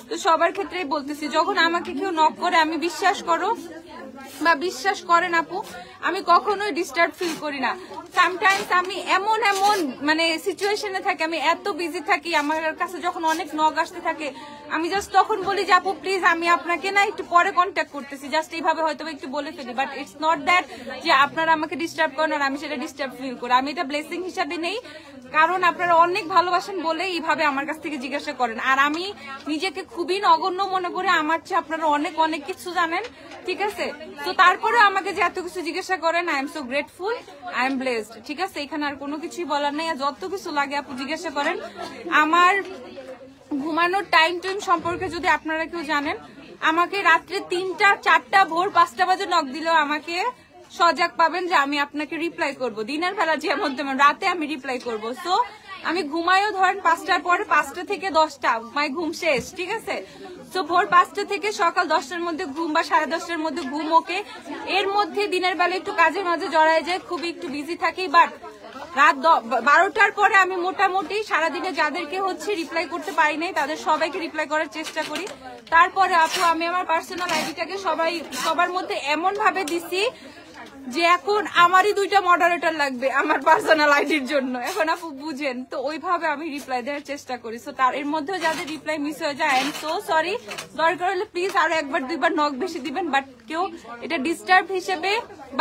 তো সবার ক্ষেত্রেই বলতেছি, যখন আমাকে কেউ নক করে আমি বিশ্বাস করো বা বিশ্বাস করেন আপু, আমি কখনোই ডিস্টার্ব ফিল করি না। সামটাইমস আমি এমন এমন মানে সিচুয়েশনে থাকি, আমি এত বিজি থাকি, আমার কাছে যখন অনেক নক আসতে থাকে আমি জাস্ট তখন বলি যে আপু প্লিজ আমি আপনাকে না একটু পরে কন্ট্যাক্ট করতেছি, জাস্ট এইভাবে হয়তো একটু বলে ফেলি। বাট ইটস নট দ্যাট যে আপনারা আমাকে ডিস্টার্ব করেন আর আমি সেটা ডিস্টার্ব ফিল করি। আমি এটা ব্লেসিং হিসাবে নেই, কারণ আপনারা অনেক ভালোবাসেন বলে এইভাবে আমার কাছ থেকে জিজ্ঞাসা করেন। আর আমি নিজেকে খুবই নগণ্য মনে করি, আমার চেয়ে আপনারা অনেক অনেক কিছু জানেন, ঠিক আছে? তো তারপরে আমাকে যে এত কিছু জিজ্ঞাসা করেন, I am so grateful, I am blessed, ঠিক আছে? এখানে আর কোনো কিছুই বলার নেই। যত কিছু লাগে আপু জিজ্ঞাসা করেন। আমার ঘুমানোর টাইম সম্পর্কে যদি আপনারা কেউ জানেন, আমাকে রাত্রে 3টা 4টা ভোর 5টা বাজে নক দিলেও আমাকে সজাগ পাবেন যে আমি আপনাকে রিপ্লাই করব। দিনের বেলা যেমন তেমন রাতে আমি রিপ্লাই করব। সো আমি ঘুমাইও ধরেন 5টার পরে, 5টা থেকে 10টা মাই ঘুম শেষ, ঠিক আছে? তো ভোর 5টা থেকে সকাল 10টার মধ্যে ঘুম বা 10:30টার মধ্যে ঘুম ওকে। এর মধ্যে দিনের বেলা একটু কাজের মাঝে জড়ায় যায়, খুবই একটু বিজি থাকি। বাট রাত 12টার পরে আমি মোটামুটি সারাদিনে যাদেরকে রিপ্লাই করতে পারি নাই তাদের সবাইকে রিপ্লাই করার চেষ্টা করি। তারপরে আপু আমি আমার পার্সোনাল আইডিটাকে সবার মধ্যে এমন ভাবে দিছি যে এখন আমারই 2টা মডারেটর লাগবে আমার পার্সোনাল আইডির জন্য। এখন আপু বুঝেন তো, ওইভাবে আমি রিপ্লাই দেওয়ার চেষ্টা করি। সো তার এর মধ্যেও যাদের রিপ্লাই মিস হয়ে যায়, আই এম সো সরি। দরকার হলে প্লিজ আরো 1-2বার নক বেশি দিবেন। বাট কেউ এটা ডিস্টার্ব হিসেবে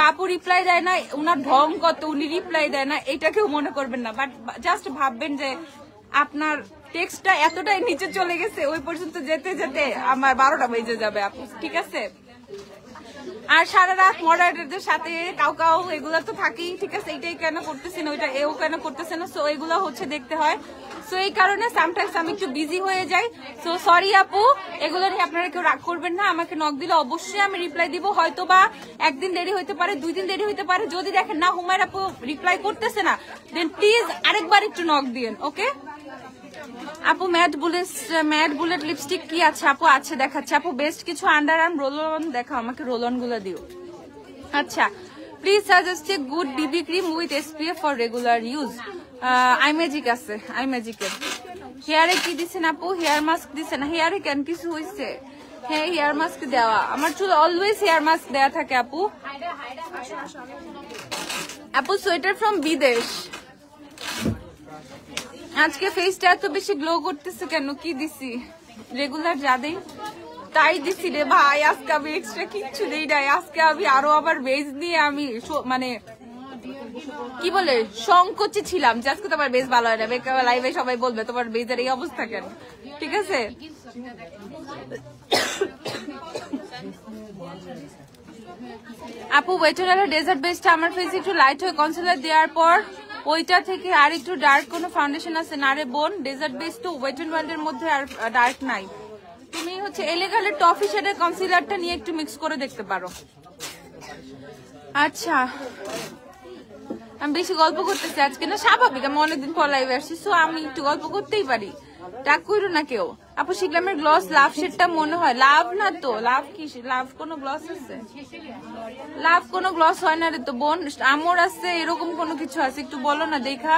বাপু রিপ্লাই দেয় না, উনার ঢং কত, উনি রিপ্লাই দেয় না, এটা কেউ মনে করবেন না। বাট জাস্ট ভাববেন যে আপনার টেক্সটটা এতটাই নিচে চলে গেছে, ওই পর্যন্ত যেতে যেতে আমার 12টা বেজে যাবে আপু, ঠিক আছে? আর সারা রাত মডারেটরদের সাথে কাউ এগুলা তো থাকেই, ঠিক আছে? এইটাই কেন করতেছে না, ওইটা এও কেন করতেছে না, সো এগুলো দেখতে হয়। সো এই কারণে সামটাইমস আমি একটু বিজি হয়ে যাই। সো সরি আপু, এগুলো নিয়ে আপনারা কেউ রাগ করবেন না। আমাকে নক দিলে অবশ্যই আমি রিপ্লাই দিব। হয়তো বা একদিন দেরি হইতে পারে, 2 দিন দেরি হইতে পারে। যদি দেখেন না হুমায়রা আপু রিপ্লাই করতেছে না, দেন প্লিজ আরেকবার একটু নক দিয়েন, ওকে? আপু ম্যাট বুলেট লিপস্টিক কি আছে আপু? আছে, দেখাচ্ছে আপু। বেস্ট কিছু আন্ডার আর্ম রোল অন দেখাও, আমাকে রোল অন গুলো দিও। আচ্ছা, please suggest a good Bibi cream with SPF for regular use. I magic আছে, আই ম্যাজিকের। হেয়ারে কি দিচ্ছেন আপু? হেয়ার মাস্ক দিচ্ছেন? হেয়ারে কেন কিছু হয়েছে? হ্যাঁ, হেয়ার মাস্ক দেওয়া, আমার চুল অলওয়েজ হেয়ার মাস্ক দেওয়া থাকে আপু। আপু সোয়েটার ফ্রম বিদেশ। আজকে ফেসটা এত বেশি গ্লো করতেছে কেন? কি দিছি? রেগুলার যা দেই তাই দিছি রে ভাই। আজকে আমি এক্সট্রা কিচ্ছু দেই নাই। আজকে আমি আবার বেজ নিয়ে আমি মানে কি বলে সংকোচে ছিলাম যে আজকে তোমার বেজ ভালো হয় না। লাইভে সবাই বলবে তোমার বেজের এই অবস্থা কেন, ঠিক আছে? আপু ওয়েটার ডেজার্ট বেসটা আমার ফেসে একটু লাইট হয়ে কনসিলার দেওয়ার পর ওইটা থেকে আর একটু ডার্ক কোনো ফাউন্ডেশন আছে না রে বোন? ডেজার্ট বেস তো ওয়েট এন্ড ওয়াইল্ডের মধ্যে আর ডার্ক নাই। তুমি এলেগালের টফি শেডের কনসিলারটা নিয়ে একটু মিক্স করে দেখতে পারো। আচ্ছা, আমি বেশি গল্প করতেছি আজকে না, স্বাভাবিক, আমি অনেকদিন পর লাইভে আসছি, সো আমি একটু গল্প করতেই পারি। ডাক কইরো না কেউ। আপু শিখলামের গ্লস লাভ শেডটা মনে হয় লাভ না তো? লাভ কি? লাভ কোনো গ্লস আছে? লাভ কোনো গ্লস হয় না রে তো বোন, আমর আছে, এরকম কোনো কিছু আছে? একটু বলো না দেখা।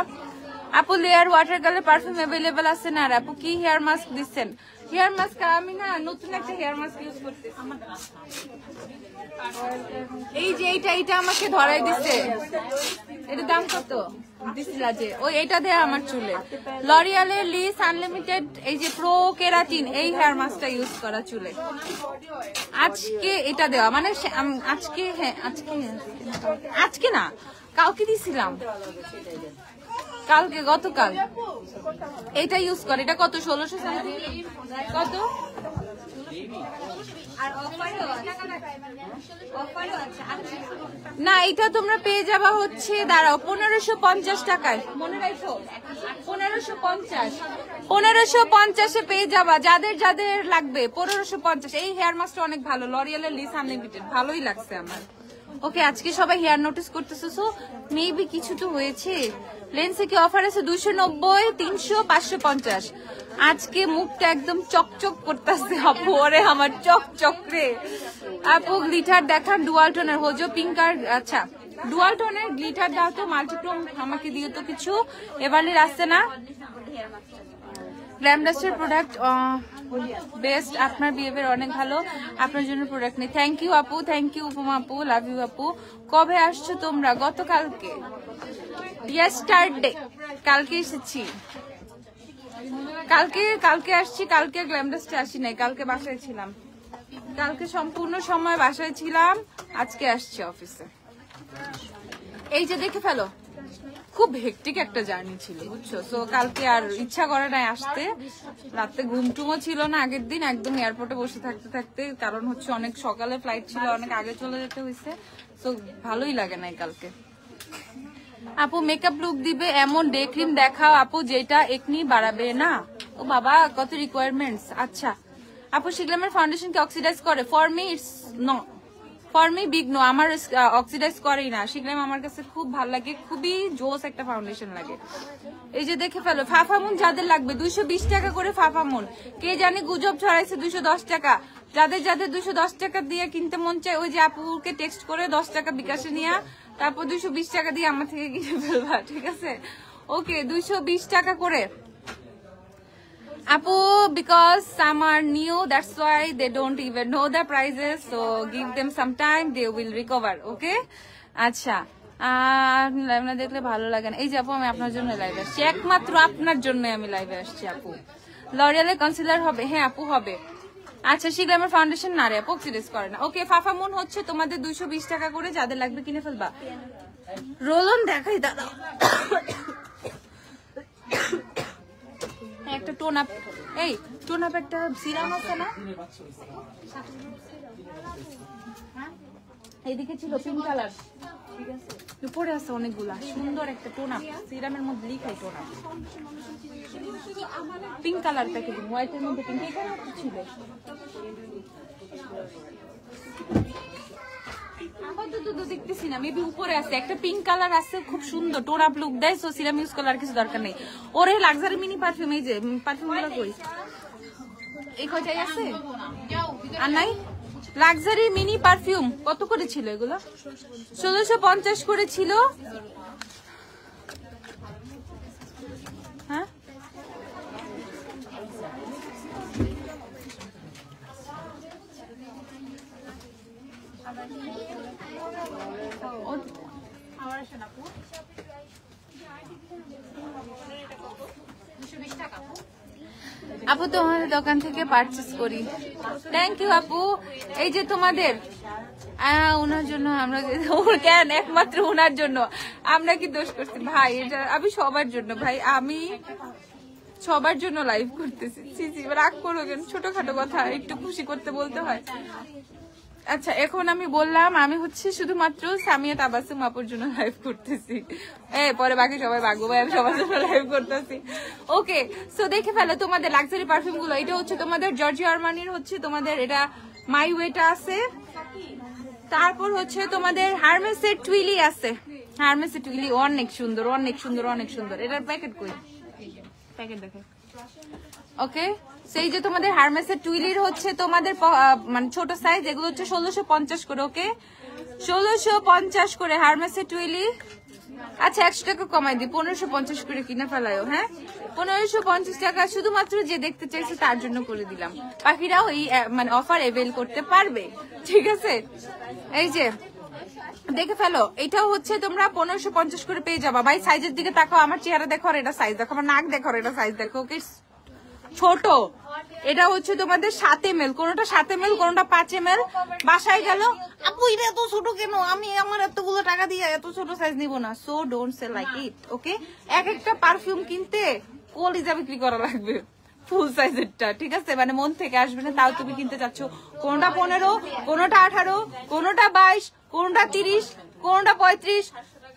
আপু layer water colour perfume available আছে না? আর আপু কি হেয়ার মাস্ক দিচ্ছেন? হেয়ার মাস্ক আমি না নতুন একটা হেয়ার মাস্ক ইউজ করতেছি। এই যে এইটা আমাকে ধরাই দিচ্ছে, এটার দাম কত দিছিলা যে? ওই এটা দেয়া আমার চুলে। লরিয়ালের লিস আনলিমিটেড এই যে প্রো কেরাটিন এই হেয়ার মাস্কটা ইউজ করা চুলে। আজকে এটা দেওয়া মানে আজকে, হ্যাঁ আজকে না কালকে দিছিলাম, কালকে গতকাল। এটা ইউজ করে, এটা কত? 1600 সামথিং। কত? না এটা তোমরা পেয়ে যাবা হচ্ছে, দাঁড়াও, 1550 টাকায়। মনে রাখো 1550 পেয়ে যাবা যাদের যাদের লাগবে। 1550। এই হেয়ার মাস্কটা অনেক ভালো, লরিয়ালের লিস আনলিমিটেড, ভালোই লাগছে আমার। ওকে, আজকে সবাই হেয়ার নোটিস করতেছে, সো মেবি কিছু তো হয়েছে। লেন্সে কি অফার আছে? 290, 300, 550। আজকে মুখটা একদম চকচক করতেছে আপু, ওরে আমার চকচক রে। আপু গ্লিটার দেখান ডুয়াল টোনের, হোজো পিঙ্ক আর, আচ্ছা ডুয়াল টোনের গ্লিটার দাও তো, মাল্টিক্রোম আমাকে দিও তো কিছু। এবারের আসছে না গ্ল্যামডাস্টের প্রোডাক্ট বেস্ট, আপনার বিহেভিয়ার অনেক ভালো, আপনার জন্য প্রোডাক্ট নেই। থ্যাংক ইউ আপু, থ্যাংক ইউ উপমা আপু, লাভ ইউ আপু। কবে আসছো তোমরা? গতকালকে, ইয়েস্টারডে, কালকে এসেছি। কালকে আসছি, কালকে গ্ল্যামডাস্টে আসি নাই, কালকে বাসায় ছিলাম, কালকে সম্পূর্ণ সময় বাসায় ছিলাম, আজকে আসছি অফিসে। এই যে দেখে ফেলো, খুব হেক্টিক একটা জার্নি ছিল বুঝছো। সো কালকে আর ইচ্ছা করে নাই আসতে, রাতে ঘুমটুমও ছিল না আগের দিন, একদম এয়ারপোর্টে বসে থাকতে থাকতে, কারণ হচ্ছে অনেক সকালে ফ্লাইট ছিল, অনেক আগে চলে যেতে হয়েছে। সো ভালোই লাগে নাই কালকে। আপু মেকআপ লুক দিবে এমন ডে ক্রিম দেখাও আপু যেটা একনি বাড়াবে না। ও বাবা, কত রিকোয়ারমেন্টস। আচ্ছা আপু, শিগলামের ফাউন্ডেশন কি অক্সিডাইজ করে? For me it's no, for me big no, আমার অক্সিডাইজ করেই না। শিগলাম আমার কাছে খুব ভালো লাগে, খুবই জোস একটা ফাউন্ডেশন লাগে। এই যে দেখে ফেলো, ফাফামুন যাদের লাগবে 220 টাকা করে ফাফামুন। কে জানি গুজব ছড়াইছে 210 টাকা। যাদের যাদের 210 টাকা দিয়ে কিনতে মন চায়, ওই যে আপুকে টেক্সট করে 10 টাকা বিকাশে নিয়ে তারপর 220 টাকা দিয়ে আমার থেকে কিনে ফেলবা, ঠিক আছে? ওকে, 220 টাকা করে আপু, because some are new, that's why they don't even know the prices, so give them some time, they will recover. Okay? আচ্ছা, লাইভ না দেখলে ভালো লাগে না। এই যে আপু, আমি আপনার জন্য লাইভে আসছি, একমাত্র আপনার জন্য আমি লাইভে আসছি আপু। লরিয়ালে কনসিলার হবে? হ্যাঁ আপু হবে। আচ্ছা, শিগলামের ফাউন্ডেশন না রে আপু, অক্সিডাইজ করে না। ওকে, ফাফামুন হচ্ছে তোমাদের 220 টাকা করে, যাদের লাগবে কিনে ফেলবা। রোলন দেখাই দাদা, একটা টোন আপ, এই টোন আপ একটা সিরাম আছে না, এইদিকে ছিল পিঙ্ক কালার, ঠিক আছে, উপরে আছে অনেকগুলা, সুন্দর একটা টোন আপ, সিরামের মধ্যে লিখাই tone up, pink colour packaging, হোয়াইটের মধ্যে পিঙ্ক, এখানে একটা ছিল। দেখতেছি না, মেবি উপরে আছে একটা পিঙ্ক কালার আছে, খুব সুন্দর টোন আপ লুক দেয়। সো সিরাম ইউজ করার কিছু দরকার নেই। ওরে লাক্সারি মিনি পারফিউম, এই যে পারফিউম গুলো কই, এই কয়টাই আছে আর নাই। লাক্সারি মিনি পারফিউম কত করে ছিল এগুলো? 1650 করে ছিল। হ্যাঁ, আপু তোমাদের দোকান থেকে পারচেস করি। থ্যাংক ইউ আপু। এই যে তোমাদের ওনার জন্য আমরা, কেন একমাত্র ওনার জন্য আমরা কি দোষ করছি ভাই? এটা আমি সবার জন্য ভাই, আমি সবার জন্য লাইভ করতেছি। রাগ করো কেন, ছোটখাটো কথা একটু খুশি করতে বলতে হয়। আচ্ছা, এখন আমি বললাম আমি হচ্ছে শুধুমাত্র সামিয়া তাবাসসুম আপুর জন্য লাইভ করতেছি, পরে বাকি সবাই ভাগবো ভাই, আমি সবার জন্য লাইভ করতেছি। ওকে, সো দেখে ফেলো তোমাদের লাক্সারি পারফিউম গুলো। এটা হচ্ছে তোমাদের জর্জিও আরমানির, হচ্ছে তোমাদের এটা মাই ওয়েটা আছে, তারপর হচ্ছে তোমাদের হারমেসের টুইলি আছে, হারমেসের টুইলি অনেক সুন্দর, অনেক সুন্দর, অনেক সুন্দর। এটার প্যাকেট কই, প্যাকেট দেখে। ওকে, সেই যে তোমাদের হারমেসের টুইলির হচ্ছে তোমাদের মানে ছোট সাইজ, এগুলো হচ্ছে 1650 করে। ওকে, 1650 করে হারমেসের টুইলি। আচ্ছা, 100 টাকা কমাই দিই, 1550 করে কিনে ফেলায়ও। হ্যাঁ, 1550 টাকা শুধুমাত্র যে দেখতে চাইছে তার জন্য করে দিলাম, বাকিরাও এই মানে অফার এভেল করতে পারবে, ঠিক আছে? এই যে দেখে ফেলো, এটাও হচ্ছে তোমরা 1550 করে পেয়ে যাবা। ভাই সাইজের দিকে তাকাও, আমার চেহারা দেখো আর এটা সাইজ দেখো, আমার নাক দেখো আর এটা সাইজ দেখো। ওকে, ছোট, এটা হচ্ছে তোমাদের 7 ml, কোনটা 7 ml, কোনটা 5 ml। বাসায় গেল আপু এটা এত ছোট কেন, আমি আমার এতগুলো টাকা দিয়ে এত ছোট সাইজ নিব না। So don't say like it. Okay, এক একটা পারফিউম কিনতে কলিজা বিক্রি করা লাগবে ফুল সাইজেরটা, ঠিক আছে? মানে মন থেকে আসবে না, তাও তুমি কিনতে চাচ্ছ। কোনটা 15, কোনটা 18, কোনটা 22, কোনটা 30, কোনটা 35,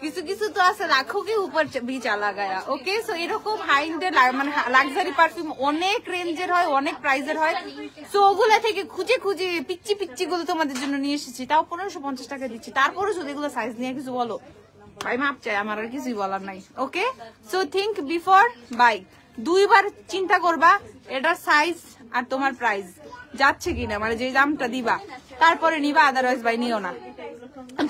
কিছু কিছু তো আছে লাখো কি উপর বিচা লাগায়া। ওকে, সো এরকম হাই এন্ডের মানে লাক্সারি পারফিউম অনেক রেঞ্জের হয়, অনেক প্রাইজের হয়। সো ওগুলা থেকে খুঁজে খুঁজে পিচ্ছি পিচ্ছি গুলো তোমাদের জন্য নিয়ে এসেছি, তাও 1550 টাকা দিচ্ছি। তারপরে যদি এগুলো সাইজ নিয়ে কিছু বলো ভাই, মাপ চাই, আমার আর কিছুই বলার নাই। ওকে, সো থিঙ্ক বিফোর বাই, 2 বার চিন্তা করবা এটার সাইজ আর তোমার প্রাইস যাচ্ছে কিনা, মানে যে দামটা দিবা তারপরে নিবা, আদারওয়াইজ ভাই নিও না,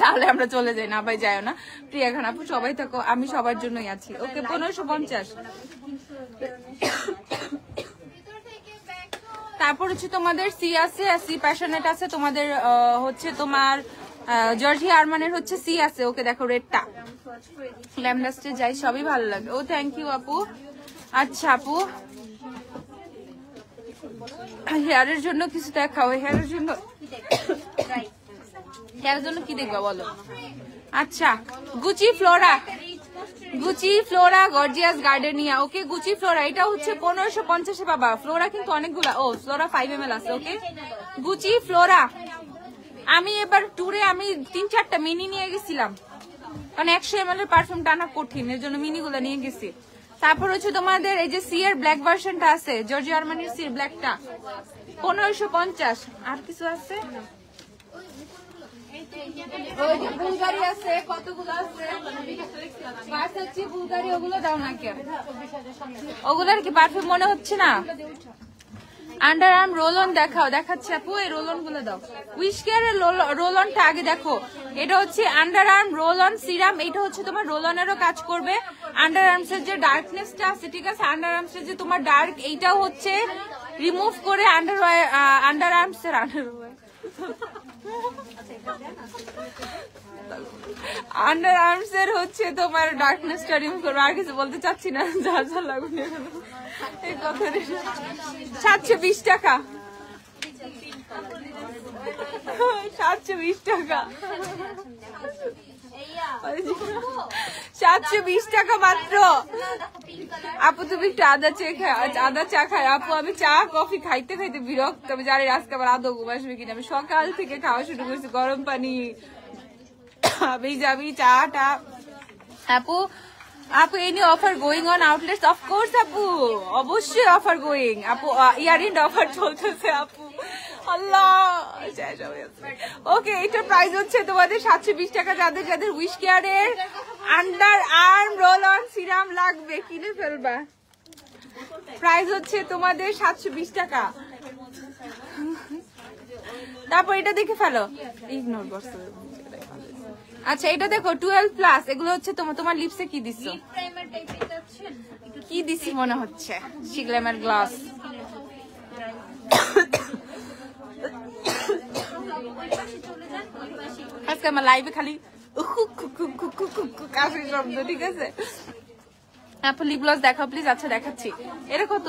তাহলে আমরা চলে যাই। না ভাই যাইও না। প্রিয়া খান আপু সবাই থাকো, আমি সবার জন্যই আছি। ওকে, 1550। তারপর হচ্ছে তোমাদের সি আছে, সি প্যাশনেট আছে তোমাদের, হচ্ছে তোমার জর্জিয়া আরমানের হচ্ছে সি আছে। ওকে দেখো রেডটা ল্যামডাস্টে যাই, সবই ভালো লাগে। ও থ্যাংক ইউ আপু। আচ্ছা আপু হেয়ারের জন্য কিছু দেখাও, হেয়ারের জন্য কি দেখবা বলো? আচ্ছা Gucci Flora, Gucci Flora gorgeous gardenia. Okay Gucci Flora, এটা হচ্ছে 1550 পাবা। ফ্লোরা কিন্তু অনেকগুলা, ও ফ্লোরা 5 ml আছে। ওকে গুচি ফ্লোরা। আমি এবার ট্যুরে আমি 3-4টা মিনি নিয়ে গেছিলাম, কারণ 100 ml এর পারফিউম টানা কঠিন, এর জন্য মিনি গুলো নিয়ে গেছি। তারপর হচ্ছে তোমাদের এই যে সি এর ব্ল্যাক ভার্সনটা আছে, জর্জিয়া আরমানির সি ব্ল্যাকটা 1550। আর কিছু আছে? বুলগারি আছে, কতগুলো আছে, বুলগারি, ওগুলো দাও না কেন? ওগুলোর কি পারফিউম মনে হচ্ছে না? আন্ডার আর্ম রোল অন দেখাও, দেখাচ্ছি আপু। এই রোল অন গুলো দাও, উইশ কেয়ারের রোল অনটা আগে দেখো। এটা হচ্ছে under arm roll on serum, এটা হচ্ছে তোমার রোল অনেরও কাজ করবে। আন্ডার আর্মস এর যে ডার্কনেসটা আছে, ঠিক আছে, আন্ডার আর্মস এর যে তোমার ডার্ক, এইটাও হচ্ছে রিমুভ করে আন্ডার আর্মস এর আন্ডার আর্মস এর হচ্ছে তোমার ডার্কনেসটা রিমুভ করবে। আর কিছু বলতে চাচ্ছি না, যা যা লাগুন এই কথা। 720 টাকা, 720 টাকা, 720 টাকা মাত্র। আপু তুমি একটু আদা চা খাই আপু। আমি চা কফি খাইতে খাইতে বিরক্ত, আমি জানি আজকে আবার আদৌ ঘুম আসবে কিনা। আমি সকাল থেকে খাওয়া শুরু করছি, গরম পানি যাবি চাটা। আপু আপু any offer going on outlets? Of course আপু, অবশ্যই অফার গোয়িং আপু, ইয়ার এন্ড অফার চলতেছে আপু। আল্লাহ, ওকে এটার প্রাইস হচ্ছে তোমাদের 720 টাকা। যাদের যাদের উইশ কেয়ারের under arm roll on serum লাগবে কিনে ফেলবা। প্রাইস হচ্ছে তোমাদের 720 টাকা। তারপর এটা দেখে ফেলো, ইগনোর করছো। আচ্ছা এটা দেখো 12+, এগুলো হচ্ছে তোমার লিপসে কি দিছো? কি দিছি মনে হচ্ছে? শিগ্লেমার গ্লাস। আজকে আমার লাইভে খালি কাশির শব্দ, ঠিক আছে? আপু লিপ গ্লস দেখাও প্লিজ। আচ্ছা দেখাচ্ছি। এটা কত?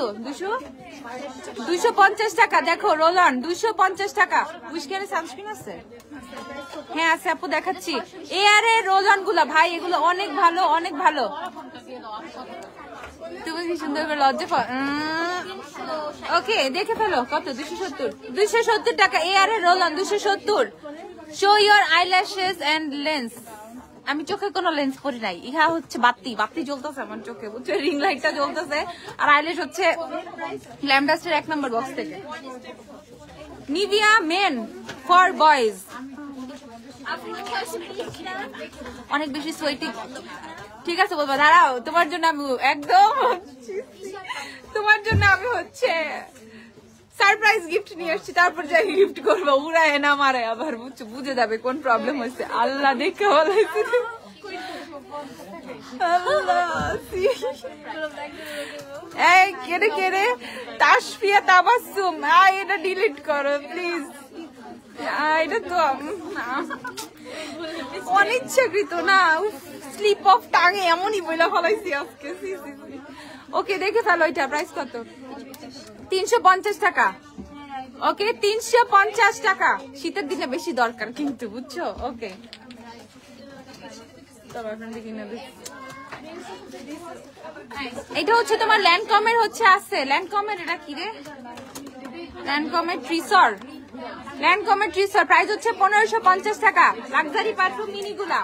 250 টাকা। দেখো রোল অন 250 টাকা। উইশকেয়ারে সানস্ক্রিন আছে? হ্যাঁ আছে আপু, দেখাচ্ছি। এয়ার এর রোল অন গুলা ভাই, এগুলো অনেক ভালো, অনেক ভালো। তুমি কি সুন্দর করে লজ্জা পাও। ওকে দেখে ফেলো। কত? 270 টাকা। এয়ার এর roll on 270। Show your eyelashes and lens. আমি চোখে কোনো লেন্স পরি নাই, ইহা হচ্ছে বাতি জ্বলতেছে আমার চোখে, বুঝছো? রিং লাইটটা জ্বলতেছে। আর আইল্যাশ হচ্ছে ল্যামডাস্টের 1 নম্বর বক্স থেকে। নিভিয়া মেন ফর বয়েজ, অনেক বেশি সোয়েটিং। ঠিক আছে বলবো, দাঁড়াও তোমার জন্য আমি একদম তোমার জন্য আমি হচ্ছে সারপ্রাইজ গিফট নিয়ে আসছি। তারপর যাই গিফট করবো, উড়ায় না মারে আবার, বুঝছো? বুঝে যাবে কোন প্রবলেম হয়েছে। আল্লাহ দেখে বলাইছে। এই কেড়ে কেড়ে তাসফিয়া তাবাসসুম, এটা ডিলিট করো প্লিজ। এটা তো অনিচ্ছাকৃত না, স্লিপ অফ টাঙে এমনই বইলা ফলাইছি আজকে। ওকে দেখে ফেলো। এটা প্রাইস কত? 350 টাকা। ওকে 350 টাকা। শীতের দিনে বেশি দরকার কিন্তু, বুঝছো? ওকে এটা হচ্ছে তোমার ল্যান্ডকমের হচ্ছে আছে, ল্যান্ডকমের এটা কি রে? ল্যান্ডকমের ট্রিসর, ল্যান্ডকমের ট্রিসর। প্রাইস হচ্ছে 1550 টাকা। লাক্সারি পারফিউম মিনি গুলা।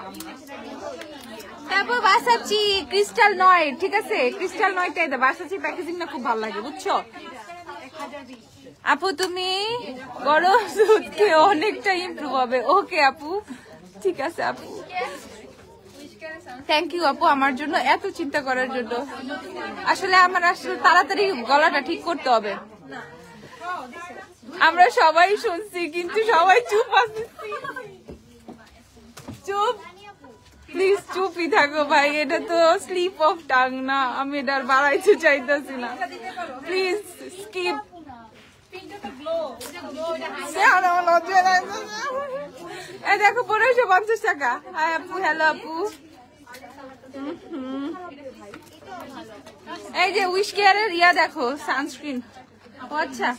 তারপর ভার্সাচি ক্রিস্টাল নয়, ঠিক আছে? ক্রিস্টাল নয়টাই দে। ভার্সাচি প্যাকেজিংটা খুব ভালো লাগে, বুঝছো? আপু তুমি গরম দুধ খেয়ে অনেকটা ইমপ্রুভ হবে। ওকে আপু, ঠিক আছে আপু। থ্যাংক ইউ আপু আমার জন্য এত চিন্তা করার জন্য। আসলে আমার আসলে তাড়াতাড়ি গলাটা ঠিক করতে হবে। আমরা সবাই শুনছি কিন্তু সবাই চুপ আছি। চুপ প্লিজ, চুপই থাকো ভাই। এটা তো স্লিপ অফ টাং না, আমি এটা আর বাড়াইতে চাইতেছি না। প্লিজ স্কিপ এই দেখো 1550 টাকা। হাই আপু, হ্যালো আপু। এই যে উইশ কেয়ারের ইয়া দেখো সানস্ক্রিন। আচ্ছা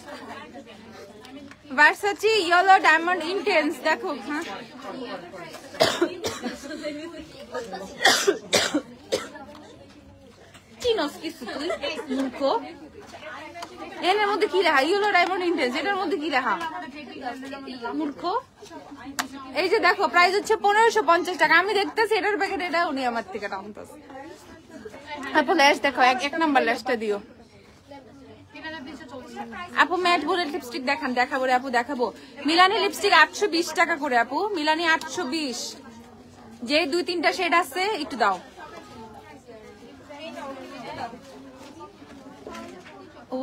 ভার্সাচি ইয়েলো ডায়মন্ড ইন্টেন্স দেখো। হ্যাঁ চিনোস কিছু তুই মূর্খ। এর মধ্যে কি লেখা? ইয়েলো ডায়মন্ড ইন্টেন্স, এটার মধ্যে কি লেখা মূর্খ? এই যে দেখো প্রাইস হচ্ছে 1550 টাকা। আমি দেখতেছি এটার প্যাকেট, এটা উনি আমার থেকে টানতেছে। আপু ল্যাশ দেখো, এক নাম্বার ল্যাশটা দিও। আপু ম্যাট বুলেট লিপস্টিক দেখান। দেখাবো রে আপু, দেখাবো। মিলানি লিপস্টিক 820 টাকা করে আপু। মিলানি 820। যে 2-3টা শেড আছে একটু দাও।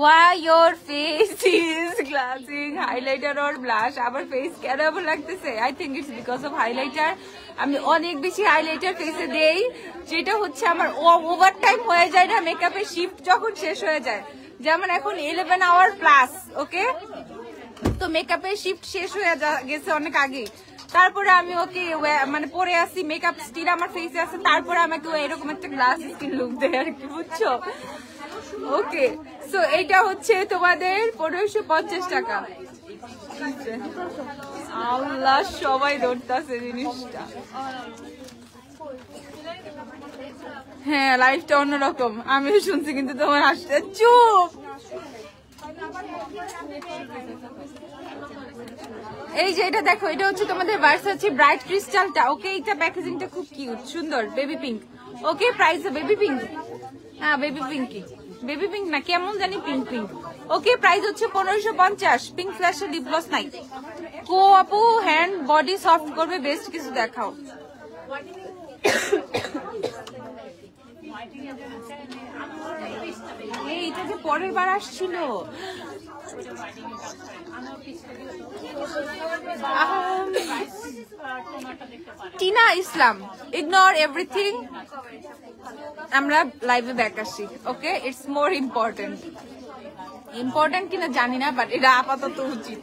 Why your face is glassing? Highlighter or blush? আবার ফেস কেন এমন লাগতেছে? I think it's because of highlighter. আমি অনেক বেশি হাইলাইটার ফেসে দেই, যেটা হচ্ছে আমার ওভার টাইম হয়ে যায় না মেকআপের শিফট যখন শেষ হয়ে যায়। যেমন এখন 11 আওয়ার প্লাস, ওকে? তো মেকআপের শিফট শেষ হয়ে গেছে অনেক আগে। তারপরে আমি ওকে মানে পরে আসি, মেকআপ স্টিল আমার ফেসে আছে, তারপরে আমাকে এরকম একটা গ্লাস স্কিন লুক দেয় আর কি, বুঝছো? ওকে, সো এইটা হচ্ছে তোমাদের 1550 টাকা। আল্লাহ, সবাই ধরতেছে জিনিসটা। হ্যাঁ লাইফটা অন্যরকম, আমিও শুনছি, কিন্তু তোমার হাসতে চুপ। এই যে এটা দেখো, এটা হচ্ছে তোমাদের ভার্সাচি ব্রাইট ক্রিস্টালটা, ওকে? এটা প্যাকেজিংটা খুব কিউট, সুন্দর, বেবি পিঙ্ক। ওকে, প্রাইস বেবি পিঙ্ক। হ্যাঁ বেবি পিঙ্কি, বেবি পিঙ্ক না কেমন জানি পিঙ্ক পিঙ্ক। ওকে, প্রাইস হচ্ছে 1550। পিঙ্ক ফ্ল্যাশের লিপ গ্লস নাই কো আপু? হ্যান্ড বডি সফট করবে, বেস্ট কিছু দেখাও। এইটা যে পরের বার আসছিল, টিনা ইসলাম। ইগনোর এভরিথিং, আমরা লাইভে ব্যাক আসি, okay? It's more important. Important কিনা জানি না, বাট এটা আপাতত উচিত।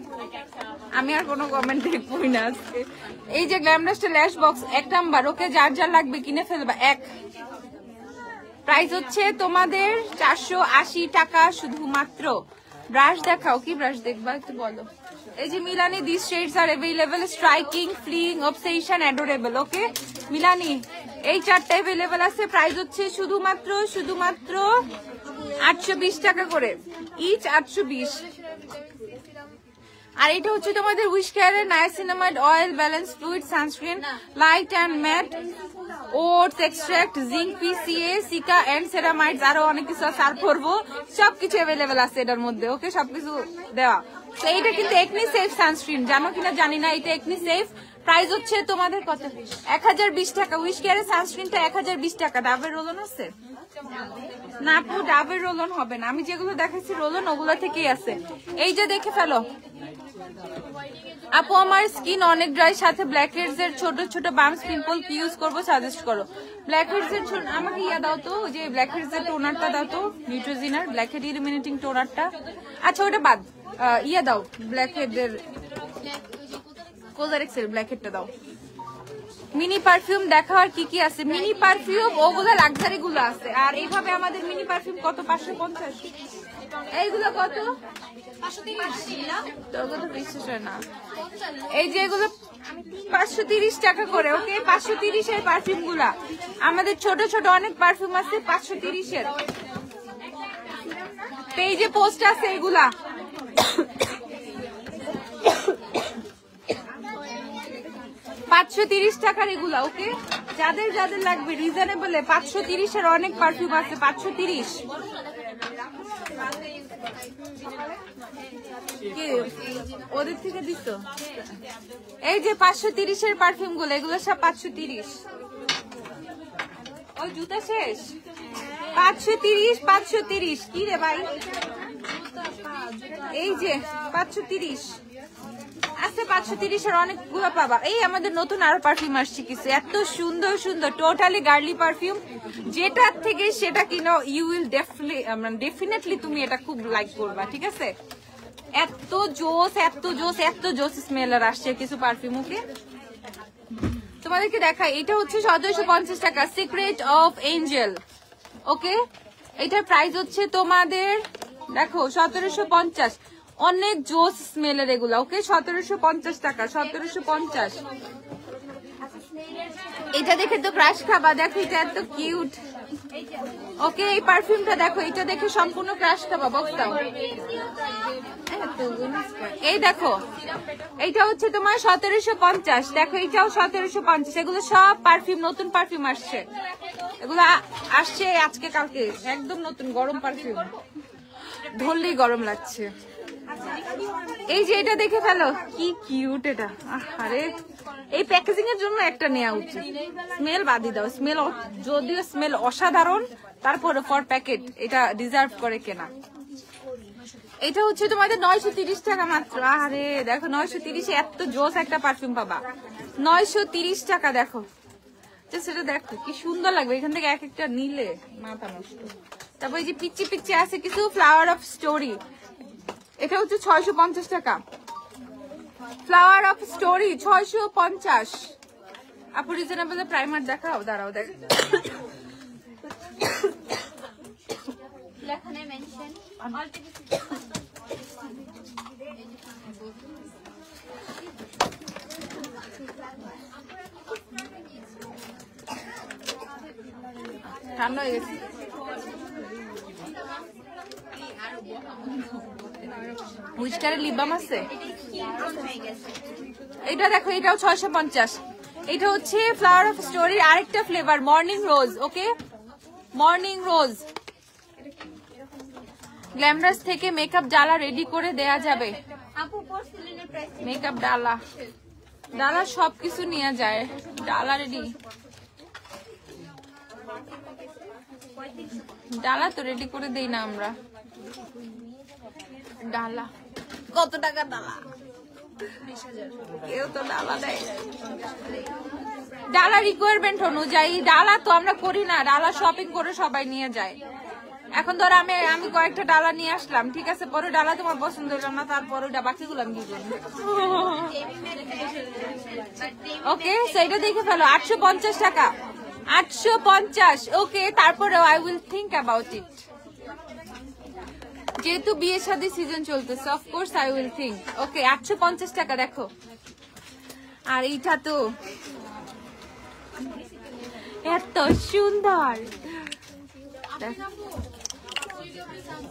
আমি আর কোনো কমেন্ট দেখবই না আজকে। এই যে গ্ল্যামডাস্টার ল্যাশ বক্স 1 নাম্বার, ওকে? যার যার লাগবে কিনে ফেলবা। প্রাইস হচ্ছে তোমাদের 480 টাকা শুধুমাত্র। ব্রাশ দেখাও, কি ব্রাশ দেখবা একটু বলো। এই যে Milani, this shades are available, striking, fling, obsession, adorable. Okay, Milani এই 4টা अवेलेबल আছে। প্রাইস হচ্ছে শুধুমাত্র 820 টাকা করে ইচ, 820। আর এটা হচ্ছে তোমাদের উইশ কেয়ারের niacinamide oil balance fluid sunscreen, light and matte, oats extract, zinc, PCA, cica and ceramides, আরো অনেক কিছু আছে। আর পড়বো সবকিছু अवेलेबल আছে এটার মধ্যে, ওকে? সবকিছু দেওয়া। তো এইটা কিন্তু একনি সেফ সানস্ক্রিন, জানো কিনা জানি না, এটা একনি সেফ। প্রাইস হচ্ছে তোমাদের কত? 1020 টাকা। উইশ কেয়ারের সানস্ক্রিনটা 1020 টাকা। ডাবের রোলন আছে না আপু? ডাবের রোলন হবে না, আমি যেগুলো দেখাচ্ছি রোলন ওগুলো থেকেই আছে। এই যে দেখে ফেলো আপু, আমার স্কিন অনেক ড্রাই, সাথে ব্ল্যাকহেডস এর ছোট ছোট বাম্পস, পিম্পল, কি ইউজ করবো সাজেস্ট করো। ব্ল্যাকহেডস এর আমাকে ইয়া দাও তো, যে ব্ল্যাকহেডস এর টোনারটা দাও তো, নিউট্রিজিনার ব্ল্যাকহেড ইলিমিনেটিং টোনারটা। আচ্ছা ওটা বাদ, ইয়া দাও ব্ল্যাকহেড এর কোজারেক্স এর ব্ল্যাকহেডটা দাও। মিনি পারফিউম দেখো আর কি কি আছে। মিনি পারফিউম ওগুলো লাক্সারি গুলো আছে। আর এইভাবে আমাদের মিনি পারফিউম কত? 550। এইগুলো কত? 530 না। এই যে এগুলো 530 টাকা করে, ওকে? 530 এর পারফিউম গুলা আমাদের ছোট ছোট অনেক পারফিউম আছে 530 এর। পেজে পোস্ট আছে এগুলা। $530 টাকার এগুলা, ওকে? যাদের যাদের লাগবে রিজনেবল 530 এর অনেক পারফিউম আছে। 530 ওদের থেকে দিত। এই যে 530 এর পারফিউম গুলো, এগুলো সব 530। ওই জুতা শেষ। 530 কি রে ভাই? এই যে 530 আছে, 530 এর অনেকগুলো পাবা। এই আমাদের নতুন আরো পারফিউম আসছে কিছু, এত সুন্দর সুন্দর, টোটালি গার্লি পারফিউম। যেটার থেকে সেটা কিনো, ইউ উইল ডেফিনেটলি তুমি এটা খুব লাইক করবা, ঠিক আছে? এত জোস এত জোস এত জোস স্মেলার আসছে কিছু পারফিউম। ওকে তোমাদেরকে দেখাই, এটা হচ্ছে 1750 টাকা, সিক্রেট অফ এঞ্জেল। ওকে এটার প্রাইস হচ্ছে তোমাদের দেখো 1750, অনেক জোস স্মেলের এগুলা। ওকে 1750 টাকা, 1750। এটা দেখে তো ক্রাশ খাবা, দেখো এটা এত কিউট। ওকে এই পারফিউমটা দেখো, এটা দেখে সম্পূর্ণ ক্রাশ খাবা। বক্স দাও। এই দেখো এইটা হচ্ছে তোমার 1750, দেখো এইটাও 1750। এগুলো সব পারফিউম, নতুন পারফিউম আসছে, এগুলো আসছে আজকে কালকে, একদম নতুন গরম পারফিউম, ধরলেই গরম লাগছে। এই যে এটা দেখে ফেলো, কি কিউট এটা। আরে এই প্যাকেজিং এর জন্য একটা নেওয়া উচিত। স্মেল বাদি দাও, স্মেল যদিও স্মেল অসাধারণ, তারপরে ফর প্যাকেট এটা ডিজার্ভ করে কেনা। এটা হচ্ছে তোমাদের 930 টাকা মাত্র। আরে দেখো 930 এত জোস একটা পারফিউম পাবা, 930 টাকা। দেখো সেটা দেখো কি সুন্দর লাগবে, এখান থেকে এক একটা নিলে মাথা নষ্ট। তারপর এই যে পিচ্ছি পিচ্ছি আছে কিছু, ফ্লাওয়ার অফ স্টোরি, এটা হচ্ছে 650 টাকা। Flower of story 650। আপু রিজনেবল প্রাইমার দেখাও, দাঁড়াও দেখ। ঠান্ডা হয়ে গেছে। হুইস্কারের লিপ বাম আছে, এটা দেখো এটাও 650। এটা হচ্ছে ফ্লাওয়ার অফ স্টোরির আরেকটা ফ্লেভার, মর্নিং রোজ। ওকে মর্নিং রোজ। গ্ল্যামারাস থেকে মেকআপ ডালা রেডি করে দেয়া যাবে। মেকআপ ডালা, ডালা সবকিছু নিয়ে যায়, ডালা রেডি, ডালা তো রেডি করে দেই না আমরা। ডালা কত টাকা ডালা? 20,000। কেউ তো ডালা দেয়, ডালা রিকোয়ারমেন্ট অনুযায়ী। ডালা তো আমরা করি না, ডালা শপিং করে সবাই নিয়ে যায়। এখন ধর আমি কয়েকটা ডালা নিয়ে আসলাম, ঠিক আছে, পরে ডালা তোমার পছন্দ হলো না, তারপরে বাকিগুলো আমি দিয়ে দেবো। ওকে সেটা দেখে ফেলো, 850 টাকা, 850। ওকে তারপরেও I will think about it, যেহেতু বিয়ে শাদী সিজন চলতেছে, অফকোর্স আই উইল থিঙ্ক। ওকে 850 টাকা। দেখো আর এইটা তো এত সুন্দর,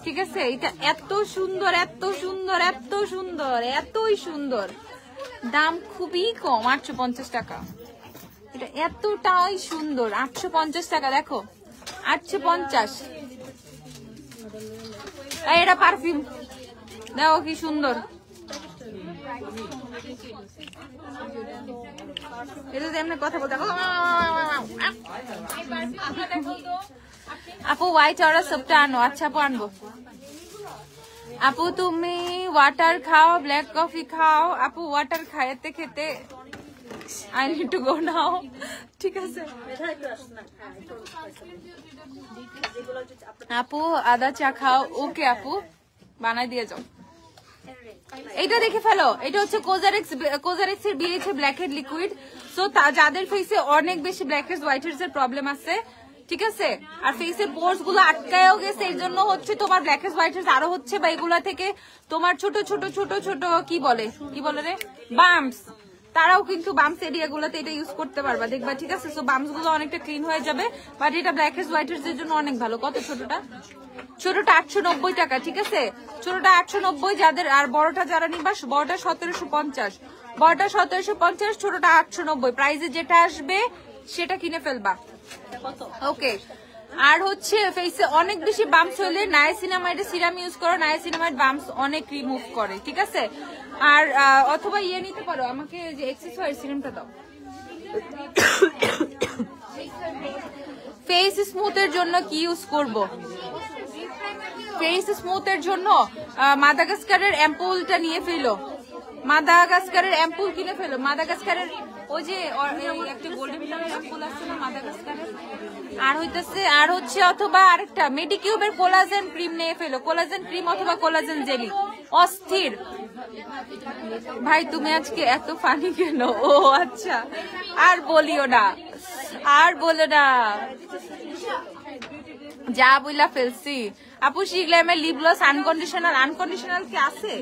ঠিক আছে, এটা এত সুন্দর এত সুন্দর এত সুন্দর এতই সুন্দর, দাম খুবই কম, 850 টাকা। এটা এতটাই সুন্দর, 850 টাকা। দেখো 850। এটা পারফিউম দেখো কি সুন্দর, এটা এমনি কথা বলতে। আপু হোয়াইট অরা সবটা আনো। আচ্ছা আপু আনবো। আপু তুমি ওয়াটার খাও, ব্ল্যাক কফি খাও। আপু ওয়াটার খাইতে খেতে আই নিড টু গো নাও, ঠিক আছে। আপু আদা চা খাও। ওকে আপু বানাই দিয়ে যাও। এটা দেখে ফেলো, এটা হচ্ছে কোজারেক্স এর বিএইচ ব্ল্যাকহেড লিকুইড। সো যাদের ফেসে অনেক বেশি ব্ল্যাকহেডস হোয়াইটহেডস এর প্রবলেম আছে, ঠিক আছে, আর ফেসের পোর্স গুলো আটকায়ও গেছে, এর জন্য হচ্ছে তোমার ব্ল্যাকহেডস হোয়াইটহেডস আরো হচ্ছে, বা এগুলা থেকে তোমার ছোট ছোট ছোট ছোট কি বলে রে বাম্পস, তারাও কিন্তু বাম্পস এরিয়া গুলোতে এটা ইউজ করতে পারবা, দেখবা, ঠিক আছে। সো বাম্পস গুলো অনেকটা ক্লিন হয়ে যাবে, বাট এটা ব্ল্যাকহেডস হোয়াইটহেডস এর জন্য অনেক ভালো। কত ছোটটা? ছোটটা 890 টাকা, ঠিক আছে, ছোটটা 890 যাদের, আর বড়টা যারা নিবা, বড়টা 1750, বড়টা 1750, ছোটটা 890। প্রাইসে যেটা আসবে সেটা কিনে ফেলবা। ওকে আর হচ্ছে ফেসে অনেক বেশি বাম্পস হলে নায়াসিনামাইড সিরাম ইউজ করো, নায়াসিনামাইড বাম্পস অনেক রিমুভ করে, ঠিক আছে। আর অথবা ইয়ে নিতে পারো, আমাকে যে এক্সেসওয়ার সিরামটা দাও। ফেস স্মুথের জন্য কি ইউজ করব? ফেস স্মুথের জন্য মাদাগাস্কারের অ্যাম্পুলটা নিয়ে ফেলো, মাদাগাস্কারের অ্যাম্পুল কিনে ফেলো। মাদাগাস্কারের ওই যে একটা গোল্ডেন কালার অ্যাম্পুল আছে না মাদাগাস্কারের, আর হইতেছে আর হচ্ছে অথবা আরেকটা মেডিকিউবের কোলাজেন ক্রিম নিয়ে ফেলো, কোলাজেন ক্রিম অথবা কোলাজেন জেলি। অস্থির। ভাই তুমি আজকে এত ফানি কেন? ও আচ্ছা, আর বলিও না, আর বলো না, যা বইলা ফেলছি। আপু শিখলামের লিপ গ্লস আনকন্ডিশনাল, আনকন্ডিশনাল কি আছে?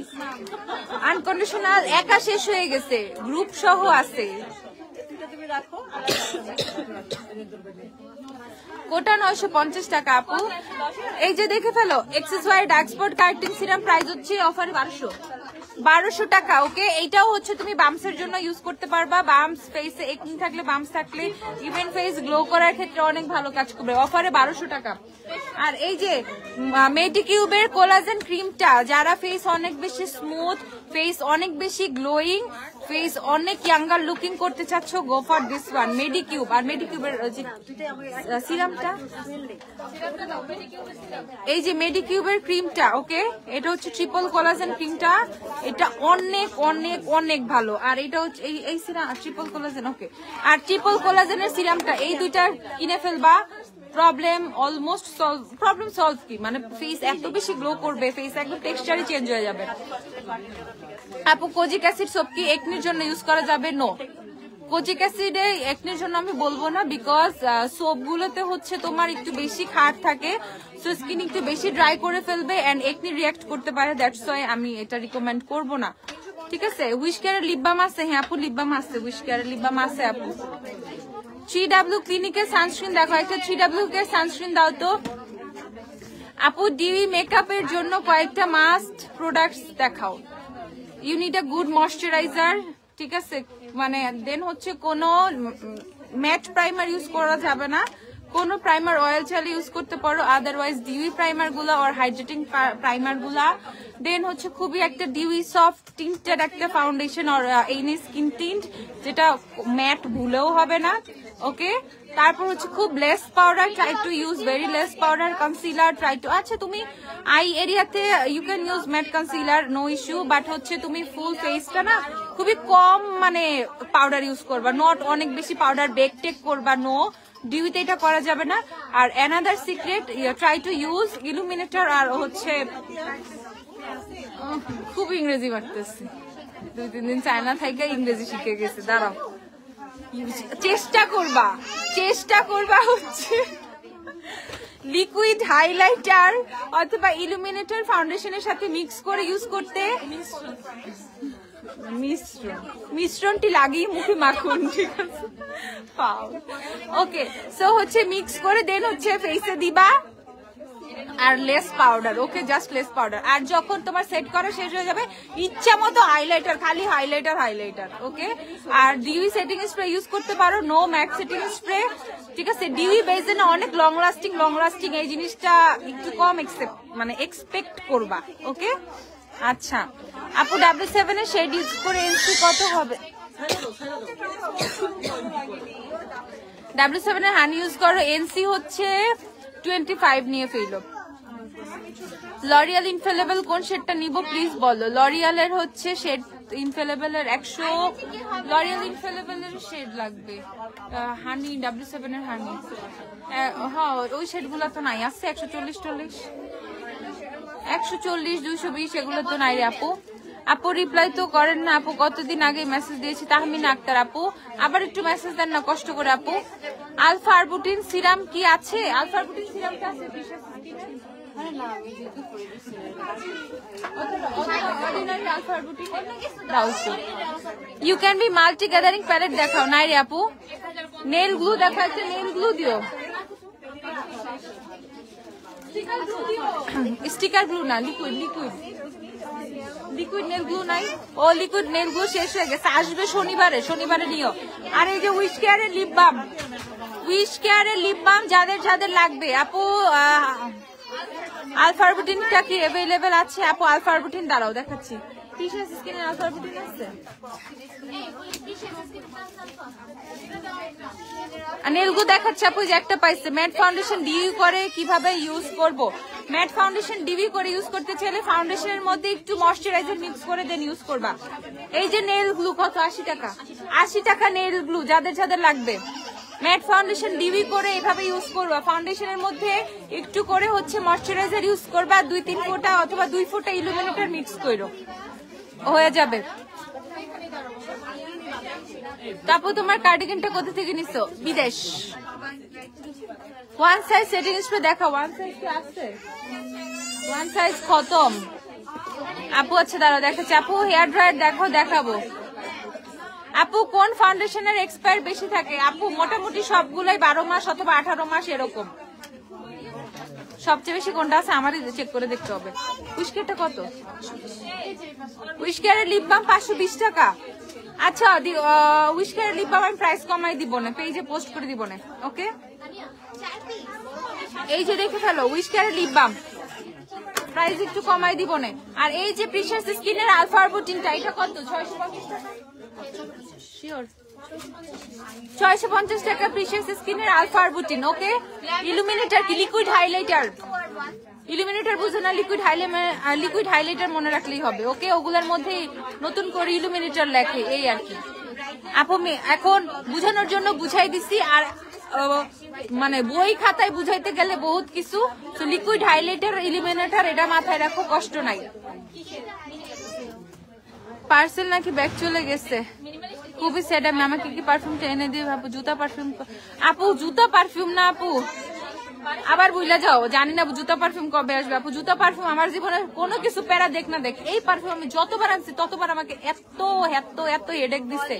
আনকন্ডিশনাল একা শেষ হয়ে গেছে, গ্রুপ সহ আছে। কোটা 950 টাকা আপু। এই যে দেখে ফেলো, Axis Y dark spot correcting serum price হচ্ছে অফার 1200 টাকা। ওকে, এইটাও হচ্ছে তুমি বাম্পসের জন্য ইউজ করতে পারবা। বাম্পস, ফেসে একনি থাকলে, বাম্পস থাকলে, ইভেন ফেস গ্লো করার ক্ষেত্রে অনেক ভালো কাজ করবে। অফারে 1200 টাকা। আর এই যে মেডিকিউবের কোলাজেন ক্রিমটা, যারা ফেস অনেক বেশি স্মুথ, ফেস অনেক বেশি গ্লোয়িং, ফেস অনেক ইয়াঙ্গার লুকিং করতে চাচ্ছ, গো ফর দিস ওয়ান, মেডিকিউব। আর মেডিকিউবের সিরামটা, এই যে মেডিকিউবের ক্রিমটা, ওকে, এটা হচ্ছে ট্রিপল কোলাজেন ক্রিমটা, এটা অনেক অনেক অনেক ভালো। আর এটা হচ্ছে এই সিরাম ট্রিপল কোলাজেন, ওকে। আর ট্রিপল কোলাজেনের সিরামটা, এই দুইটা কিনে ফেলবা, problem almost solve. Problem solve কি মানে, ফেস এত বেশি গ্লো করবে, ফেস একদম টেক্সচারই চেঞ্জ হয়ে যাবে। আপু কোজিক অ্যাসিড সোপ কি একনির জন্য ইউজ করা যাবে? নো, কোজিক অ্যাসিডে একনির জন্য আমি বলবো না, বিকজ সোপ গুলোতে হচ্ছে তোমার একটু বেশি খাট থাকে, সো স্কিন একটু বেশি ড্রাই করে ফেলবে এন্ড একনি রিয়াক্ট করতে পারে, দ্যাটস ওয়াই আমি এটা রিকমেন্ড করব না। ঠিক আছে, উইশ কেয়ারের লিপ বাম আছে? হ্যাঁ আপু, লিপ বাম আছে, উইশ কেয়ারের লিপ বাম আছে আপু। 3W ক্লিনিকের সানস্ক্রিন দেখো, একটা 3W কে সানস্ক্রিন দাও তো আপু। ডিউই মেকআপের জন্য কয়েকটা মাস্ট প্রোডাক্টস দেখাও। You need a good moisturizer, ঠিক আছে, মানে দেন হচ্ছে কোনো ম্যাট প্রাইমার ইউজ করা যাবে না, কোনো প্রাইমার অয়েল চালে ইউজ করতে পারো, আদারওয়াইজ ডিউই প্রাইমার গুলা আর হাইড্রেটিং প্রাইমার গুলা। দেন হচ্ছে খুবই একটা ডিউই সফট টিন্টেড একটা ফাউন্ডেশন আর এনি স্কিন টিন্ট, যেটা ম্যাট ভুলেও হবে না, ওকে। তারপর হচ্ছে খুব less powder, try to use very less powder. Concealer try to, আচ্ছা তুমি আই এরিয়াতে you can use matte concealer, no issue, but হচ্ছে তুমি ফুল ফেসটা না খুবই কম মানে পাউডার ইউজ করবা, নট অনেক বেশি পাউডার বেক টেক করবা, নো, ডিউতে এটা করা যাবে না। আর another secret, try to use illuminator. আর হচ্ছে খুব ইংরেজি মারতেছে, 2-3 দিন চায়না থেকে ইংরেজি শিখে গেছে, দাঁড়াও, চেষ্টা করবা হচ্ছে লিকুইড হাইলাইটার অথবা ইলুমিনেটর ফাউন্ডেশনের সাথে মিক্স করে ইউজ করতে। মিশ্রণটি লাগিয়ে মুখে মাখুন, ঠিক আছে, ওকে। সো হচ্ছে মিক্স করে দেন হচ্ছে ফেসে দিবা, আর লেস পাউডার, ওকে, জাস্ট লেস পাউডার। আর যখন তোমার সেট করা শেষ হয়ে যাবে, ইচ্ছা মতো হাইলাইটার, খালি হাইলাইটার, ওকে। আর ডিউই সেটিং স্প্রে ইউজ করতে পারো, নো ম্যাট সেটিং স্প্রে, ঠিক আছে। ডিউই বেজে না অনেক লং লাস্টিং, এই জিনিসটা একটু কম এক্সপেক্ট করবা, ওকে। আচ্ছা আপু, W7 এর শেড ইউজ করে এনসি কত হবে? W7 এর হানি ইউজ করো, এনসি হচ্ছে 25 নিয়ে ফেলো। লরিয়াল ইনফেলেবল কোন শেডটা নিব প্লিজ বলো। লরিয়ালের হচ্ছে শেড ইনফেলেবল এর 100, লরিয়াল ইনফেলেবল এর শেড লাগবে, হানি W7 এর হানি, হ্যাঁ ওই শেড গুলা তো নাই, আছে 140, 220 এগুলো তো নাই রে আপু। আপু রিপ্লাই তো করেন না আপু, কতদিন আগে মেসেজ দিয়েছি। তাহমিনা আক্তার আপু, আবার একটু মেসেজ দেন না কষ্ট করে আপু। আলফা আরবুটিন সিরাম কি আছে? আলফা আরবুটিন সিরাম কি আছে? You can be multi gathering palette দেখাও, নাই রে আপু। নেল গ্লু দেখাও, একটা নেল গ্লু দিও, স্টিকার গ্লু না, লিকুইড নেল গ্লু নাই। ও লিকুইড নেল গ্লু শেষ হয়ে গেছে, আসবে শনিবারে নিও। আর এই যে উইশ কেয়ারের লিপ বাম যাদের লাগবে আপু, আলফা আরবুটিনটা কি অ্যাভেলেবেল আছে আপু? আলফা আরবুটিন দাঁড়াও দেখাচ্ছি, টিশাস স্কিনের আলফা আরবুটিন আছে। নেলগু দেখাচ্ছে আপু, যে একটা পাইছে। ম্যাট ফাউন্ডেশন ডিউই করে কিভাবে ইউজ করব? ম্যাট ফাউন্ডেশন ডিউই করে ইউজ করতে চাইলে ফাউন্ডেশনের মধ্যে একটু ময়শ্চারাইজার মিক্স করে দেন ইউজ করবা। এই যে নেল গ্লু কত? 80 টাকা। 80 টাকা নেল গ্লু, যাদের লাগবে ম্যাট ফাউন্ডেশন ডিবি করে এভাবে ইউজ করবা। ফাউন্ডেশনের মধ্যে একটু করে হচ্ছে ময়শ্চারাইজার ইউজ করবা, 2-3 ফোঁটা অথবা 2 ফোঁটা ইলুমিনেটর মিক্স করো, হয়ে যাবে। তারপর তোমার কার্ডিগানটা কোথা থেকে নিছো? বিদেশ। ওয়ান সাইজ সেটিং স্প্রে দেখা, ওয়ান সাইজ কি আছে? ওয়ান সাইজ খতম আপু। আচ্ছা দাঁড়াও দেখাচ্ছি আপু, হেয়ার ড্রায়ার দেখো, দেখাবো আপু। কোন ফাউন্ডেশনের এক্সপায়ার বেশি থাকে? আপু মোটামুটি সবগুলাই 12 মাস অথবা 18 মাস এরকম। সবচেয়ে বেশি কোনটা আছে আমারই চেক করে দেখতে হবে। উইশকেয়ারটা কত? উইশকেয়ারের লিপ বাম 520 টাকা। আচ্ছা উইশকেয়ারের লিপ বাম আমি প্রাইস কমাই দিব না, পেজে পোস্ট করে দিব না, ওকে? এই যে দেখে ফেলো উইশকেয়ারের লিপ বাম প্রাইস একটু কমাই দিব না। আর এই যে প্রিশিয়াস স্কিনের আলফা আরবুটিনটা, এটা কত? 650 টাকা শিওর, 650 টাকা প্রিশিয়াস স্কিনের আলফা আরবুটিন, ওকে? ইলুমিনেটর কি? Liquid highlighter. ইলুমিনেটর বুঝো না? লিকুইড হাইলাইটার মনে রাখলেই হবে, ওকে? ওগুলোর মধ্যে নতুন করে ইলুমিনেটর লেখে, এই আর কি আপু। এখন বুঝানোর জন্য বুঝাই দিছি, আর মানে বই খাতায় বুঝাইতে গেলে বহুত কিছু। তো লিকুইড হাইলাইটার, ইলুমিনেটর, এটা মাথায় রাখো, কষ্ট নাই। পার্সেল নাকি ব্যাগ চলে গেছে, খুবই স্যাড। আমি আমাকে কি পারফিউমটা এনে দিয়ে আপু? জুতা পারফিউম আপু, জুতা পারফিউম না আপু, আবার বুঝলা যাও, জানি না জুতা পারফিউম কবে আসবে আপু। জুতা পারফিউম আমার জীবনে কোনো কিছু প্যারা দেখ না দেখ, এই পারফিউম আমি যতবার আনছি ততবার আমাকে এত এত এত হেডেক দিচ্ছে।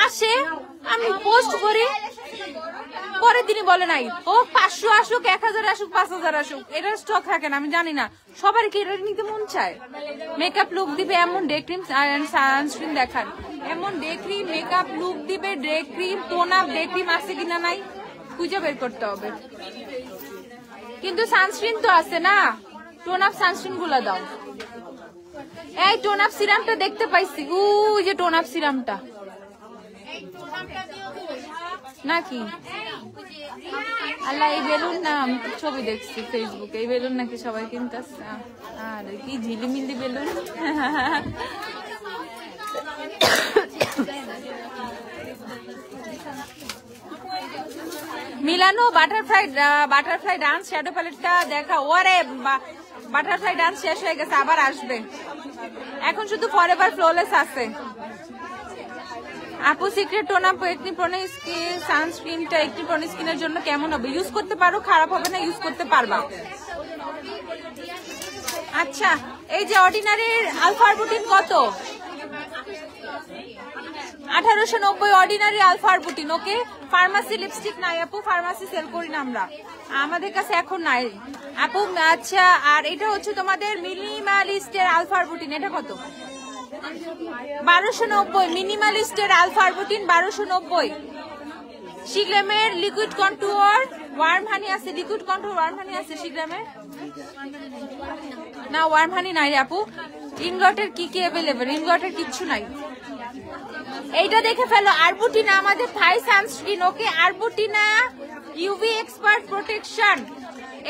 আসে আমি পোস্ট করি, পরের দিনই বলে নাই, ও 500 আসুক, 1000 আসুক, 5000 আসুক, এটা স্টক থাকে না। আমি জানি না সবার কি এটা নিতে মন চায়। মেকআপ লুক দিবে এমন ডে ক্রিম সানস্ক্রিন দেখান, এমন ডে ক্রিম মেকআপ লুক দিবে, day cream tone up day cream আছে কিনা নাই খুঁজে বের করতে হবে। কিন্তু সানস্ক্রিন তো আছে না, টোন আপ সানস্ক্রিন গুলা দাও। এই টোন আপ সিরামটা দেখতে পাইছি, ওই যে টোন আপ সিরামটা নাকি? আল্লাহ, এই বেলুন না, আমি ছবি দেখছি ফেসবুকে, এই বেলুন নাকি সবাই কিনতেছে। আরে কি ঝিলিমিলি বেলুন। মিলানো বাটারফ্লাই ডান্স শ্যাডো প্যালেটটা দেখা। ওরে বাটারফ্লাই ডান্স শেষ হয়ে গেছে, আবার আসবে। এখন শুধু ফরএভার ফ্লোলেস আছে। আপু secret tone up acne prone skin সানস্ক্রিনটা একনি প্রোন স্কিনের জন্য কেমন হবে? ইউজ করতে পারো, খারাপ হবে না, ইউজ করতে পারবা। আচ্ছা এই যে অর্ডিনারির আলফা আরবুটিন কত? 1890 অর্ডিনারি আলফা আরবুটিন, ওকে? ফার্মাসি লিপস্টিক নাই আপু, ফার্মাসি সেল করি না আমরা, আমাদের কাছে এখন নাই আপু। আচ্ছা আর এটা হচ্ছে তোমাদের মিনিমালিস্টের আলফা আরবুটিন, এটা কত? 1290 মিনিমালিস্টের আলফা আরবুটিন 1290। শিগ্রামের লিকুইড কন্টুয়ার ওয়ার্ম হানি আছে, লিকুইড কন্টুয়ার ওয়ার্ম হানি আছে শিগ্রামের না, ওয়ার্ম হানি নাই আপু। ইনগটের কি কি অ্যাভেলেবল? ইনগটের কিচ্ছু নাই। এইটা দেখে ফেলো, আরবুটিনা আমাদের থাই সানস্ক্রিন, ওকে? আরবুটিনা ইউভি এক্সপার্ট প্রোটেকশন,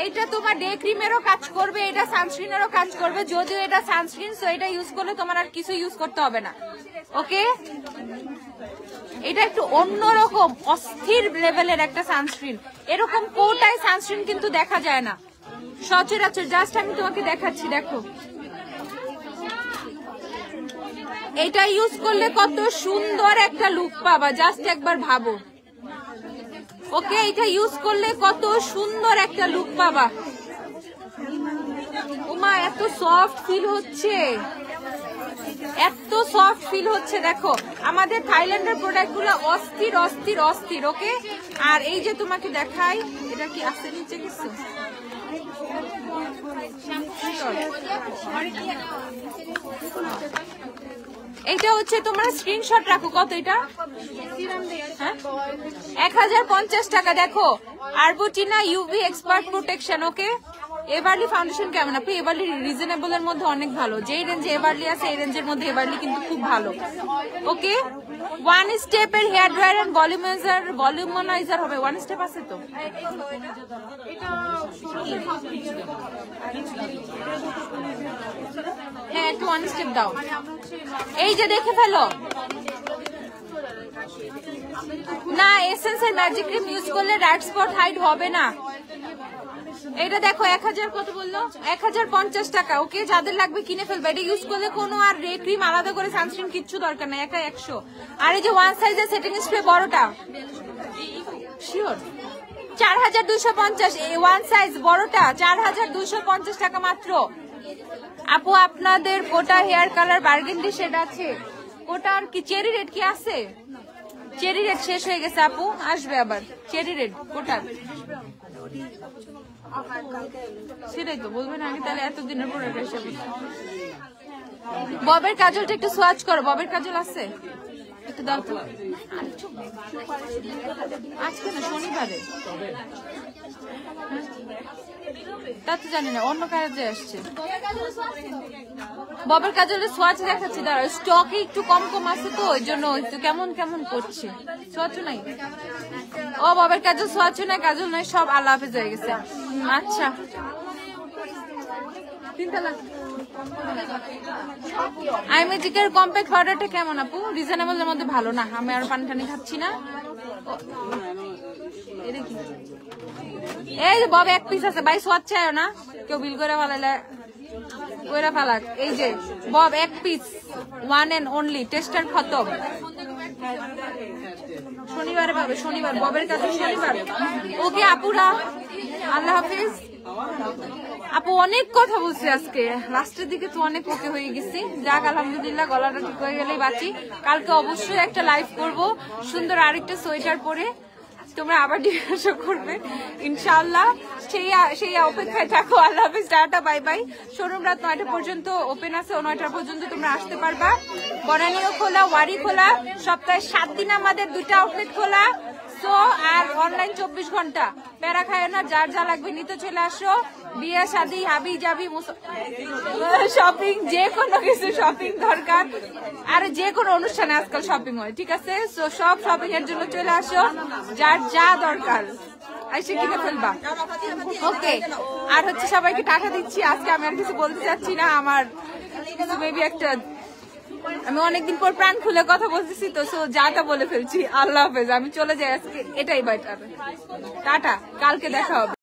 এইটা তোমার ডে ক্রিমেরও কাজ করবে, এটা সানস্ক্রিনেরও কাজ করবে। যদিও এটা সানস্ক্রিন, সো এটা ইউজ করলে তোমার আর কিছু ইউজ করতে হবে না, ওকে? এটা একটু অন্যরকম অস্থির লেভেলের একটা সানস্ক্রিন, এরকম কোটাই সানস্ক্রিন কিন্তু দেখা যায় না সচরাচর। জাস্ট আমি তোমাকে দেখাচ্ছি, দেখো এটা ইউজ করলে কত সুন্দর একটা লুক পাবা, জাস্ট একবার ভাবো, ওকে? এটা ইউজ করলে কত সুন্দর একটা লুক পাবা। ওমা এত সফট ফিল হচ্ছে, এত সফট ফিল হচ্ছে। দেখো আমাদের থাইল্যান্ডের প্রোডাক্ট গুলো অস্থির অস্থির অস্থির, ওকে? আর এই যে তোমাকে দেখাই, এটা কি আছে নিচে কিছু? এইটা হচ্ছে তোমরা স্ক্রিনশট রাখো, কত এটা? 1050 টাকা। দেখো আরবুটিনা ইউভি এক্সপার্ট প্রোটেকশন, ওকে? এভারলি ফাউন্ডেশন কেমন আপনি? এভারলি রিজনেবল এর মধ্যে অনেক ভালো, যেই রেঞ্জে এভারলি আছে এই রেঞ্জের মধ্যে এভারলি কিন্তু খুব ভালো, ওকে? ওয়ান স্টেপের হেয়ার ড্রায়ার এন্ড ভলিউমাইজার হবে। ওয়ান স্টেপ আছে তো? হ্যাঁ একটু ওয়ান স্টেপ দাও। এই যে দেখে ফেলো, না এসেন্সের ম্যাজিক ক্রিম ইউজ করলে ডার্ক স্পট হাইড হবে না। এটা দেখো 1000 কত বললো, 1050 টাকা। ওকে, যাদের লাগবে কিনে ফেলবে। এটা ইউজ করলে কোনো আর রে ক্রিম আলাদা করে সানস্ক্রিন কিচ্ছু দরকার নাই, একা 100। আর এই যে ওয়ান সাইজের সেটিং স্প্রে বড়টা শিওর 4250, এই ওয়ান সাইজ বড়টা 4250 টাকা মাত্র। আপু আপনাদের কোটা হেয়ার কালার বার্গেন্ডি শেড আছে? কোটা আর কি চেরি রেড কি আছে? চেরি রেড শেষ হয়ে গেছে আপু, আসবে আবার চেরি রেড কোটা। সেটাই তো বলবেন আগে, তাহলে এতদিনের প্রোডাক্ট হিসেবে। ববের কাজলটা একটু সোয়াচ করো, ববের কাজল আছে একটু দাও তো। আজকে না শনিবারে, তা তো জানি না, অন্য কাজে আসছে। ববের কাজলের সোয়াচ দেখাচ্ছি, দাঁড়াও, স্টকে একটু কম কম আছে তো ওই জন্য একটু কেমন কেমন করছে। সোয়াচও নাই, ও ববের কাজল সোয়াচও নাই, কাজল নাই, সব আল্লাহ হাফেজ হয়ে গেছে। আচ্ছা আই ম্যাজিকের কম্প্যাক্ট পাউডারটা কেমন আপু? রিজনেবলের মধ্যে ভালো না, আমি আর পানি টানি খাচ্ছি না। এই যে বব এক পিস আছে ভাই, সোয়াচ চাইও না, কেউ বিল করে ফেলালে কইরা ফেলাক। এই যে বব এক piece, one and only, tester খতম। শনিবারে পাবে, শনিবার ববের কাছে শনিবার। ওকে আপুরা, আল্লাহ হাফিজ। আপু অনেক কথা বলছি আজকে, লাস্টের দিকে তো অনেক ওকে হয়ে গেছি। যাক আলহামদুলিল্লাহ, গলাটা ঠিক হয়ে গেলেই বাঁচি। কালকে অবশ্যই একটা লাইভ করব সুন্দর আরেকটা সোয়েটার পরে, তোমরা আবার জিজ্ঞাসা করবে ইনশাআল্লাহ। সেই অপেক্ষায় থাকো। আল্লাহ হাফিজ, টাটা, বাই বাই। শোরুম রাত 9টা পর্যন্ত ওপেন আছে, ও 9টা পর্যন্ত তোমরা আসতে পারবা। বনানীও খোলা, ওয়ারি খোলা, সপ্তাহে 7 দিন আমাদের 2টা আউটলেট খোলা। সো আর অনলাইন 24 ঘন্টা। প্যারা খায় না, যার যা লাগবে নিতে চলে আসো। বিয়ে শাদী হাবি যাবি শপিং, যে কোনো কিছু শপিং দরকার, আর যে কোনো অনুষ্ঠানে আজকাল শপিং হয়, ঠিক আছে? সো সব শপিং এর জন্য চলে আসো, যার যা দরকার এসে কিনে ফেলবা। ওকে, আর হচ্ছে সবাইকে টাকা দিচ্ছি আজকে। আমি আর কিছু বলতে চাচ্ছি না, আমার মেবি একটা, আমি অনেকদিন পর প্রাণ খুলে কথা বলতেছি তো, সো যাটা বলে ফেলছি। আল্লাহ হাফেজ, আমি চলে যাই আজকে, এটাই বেটার। টাটা, কালকে দেখা হবে।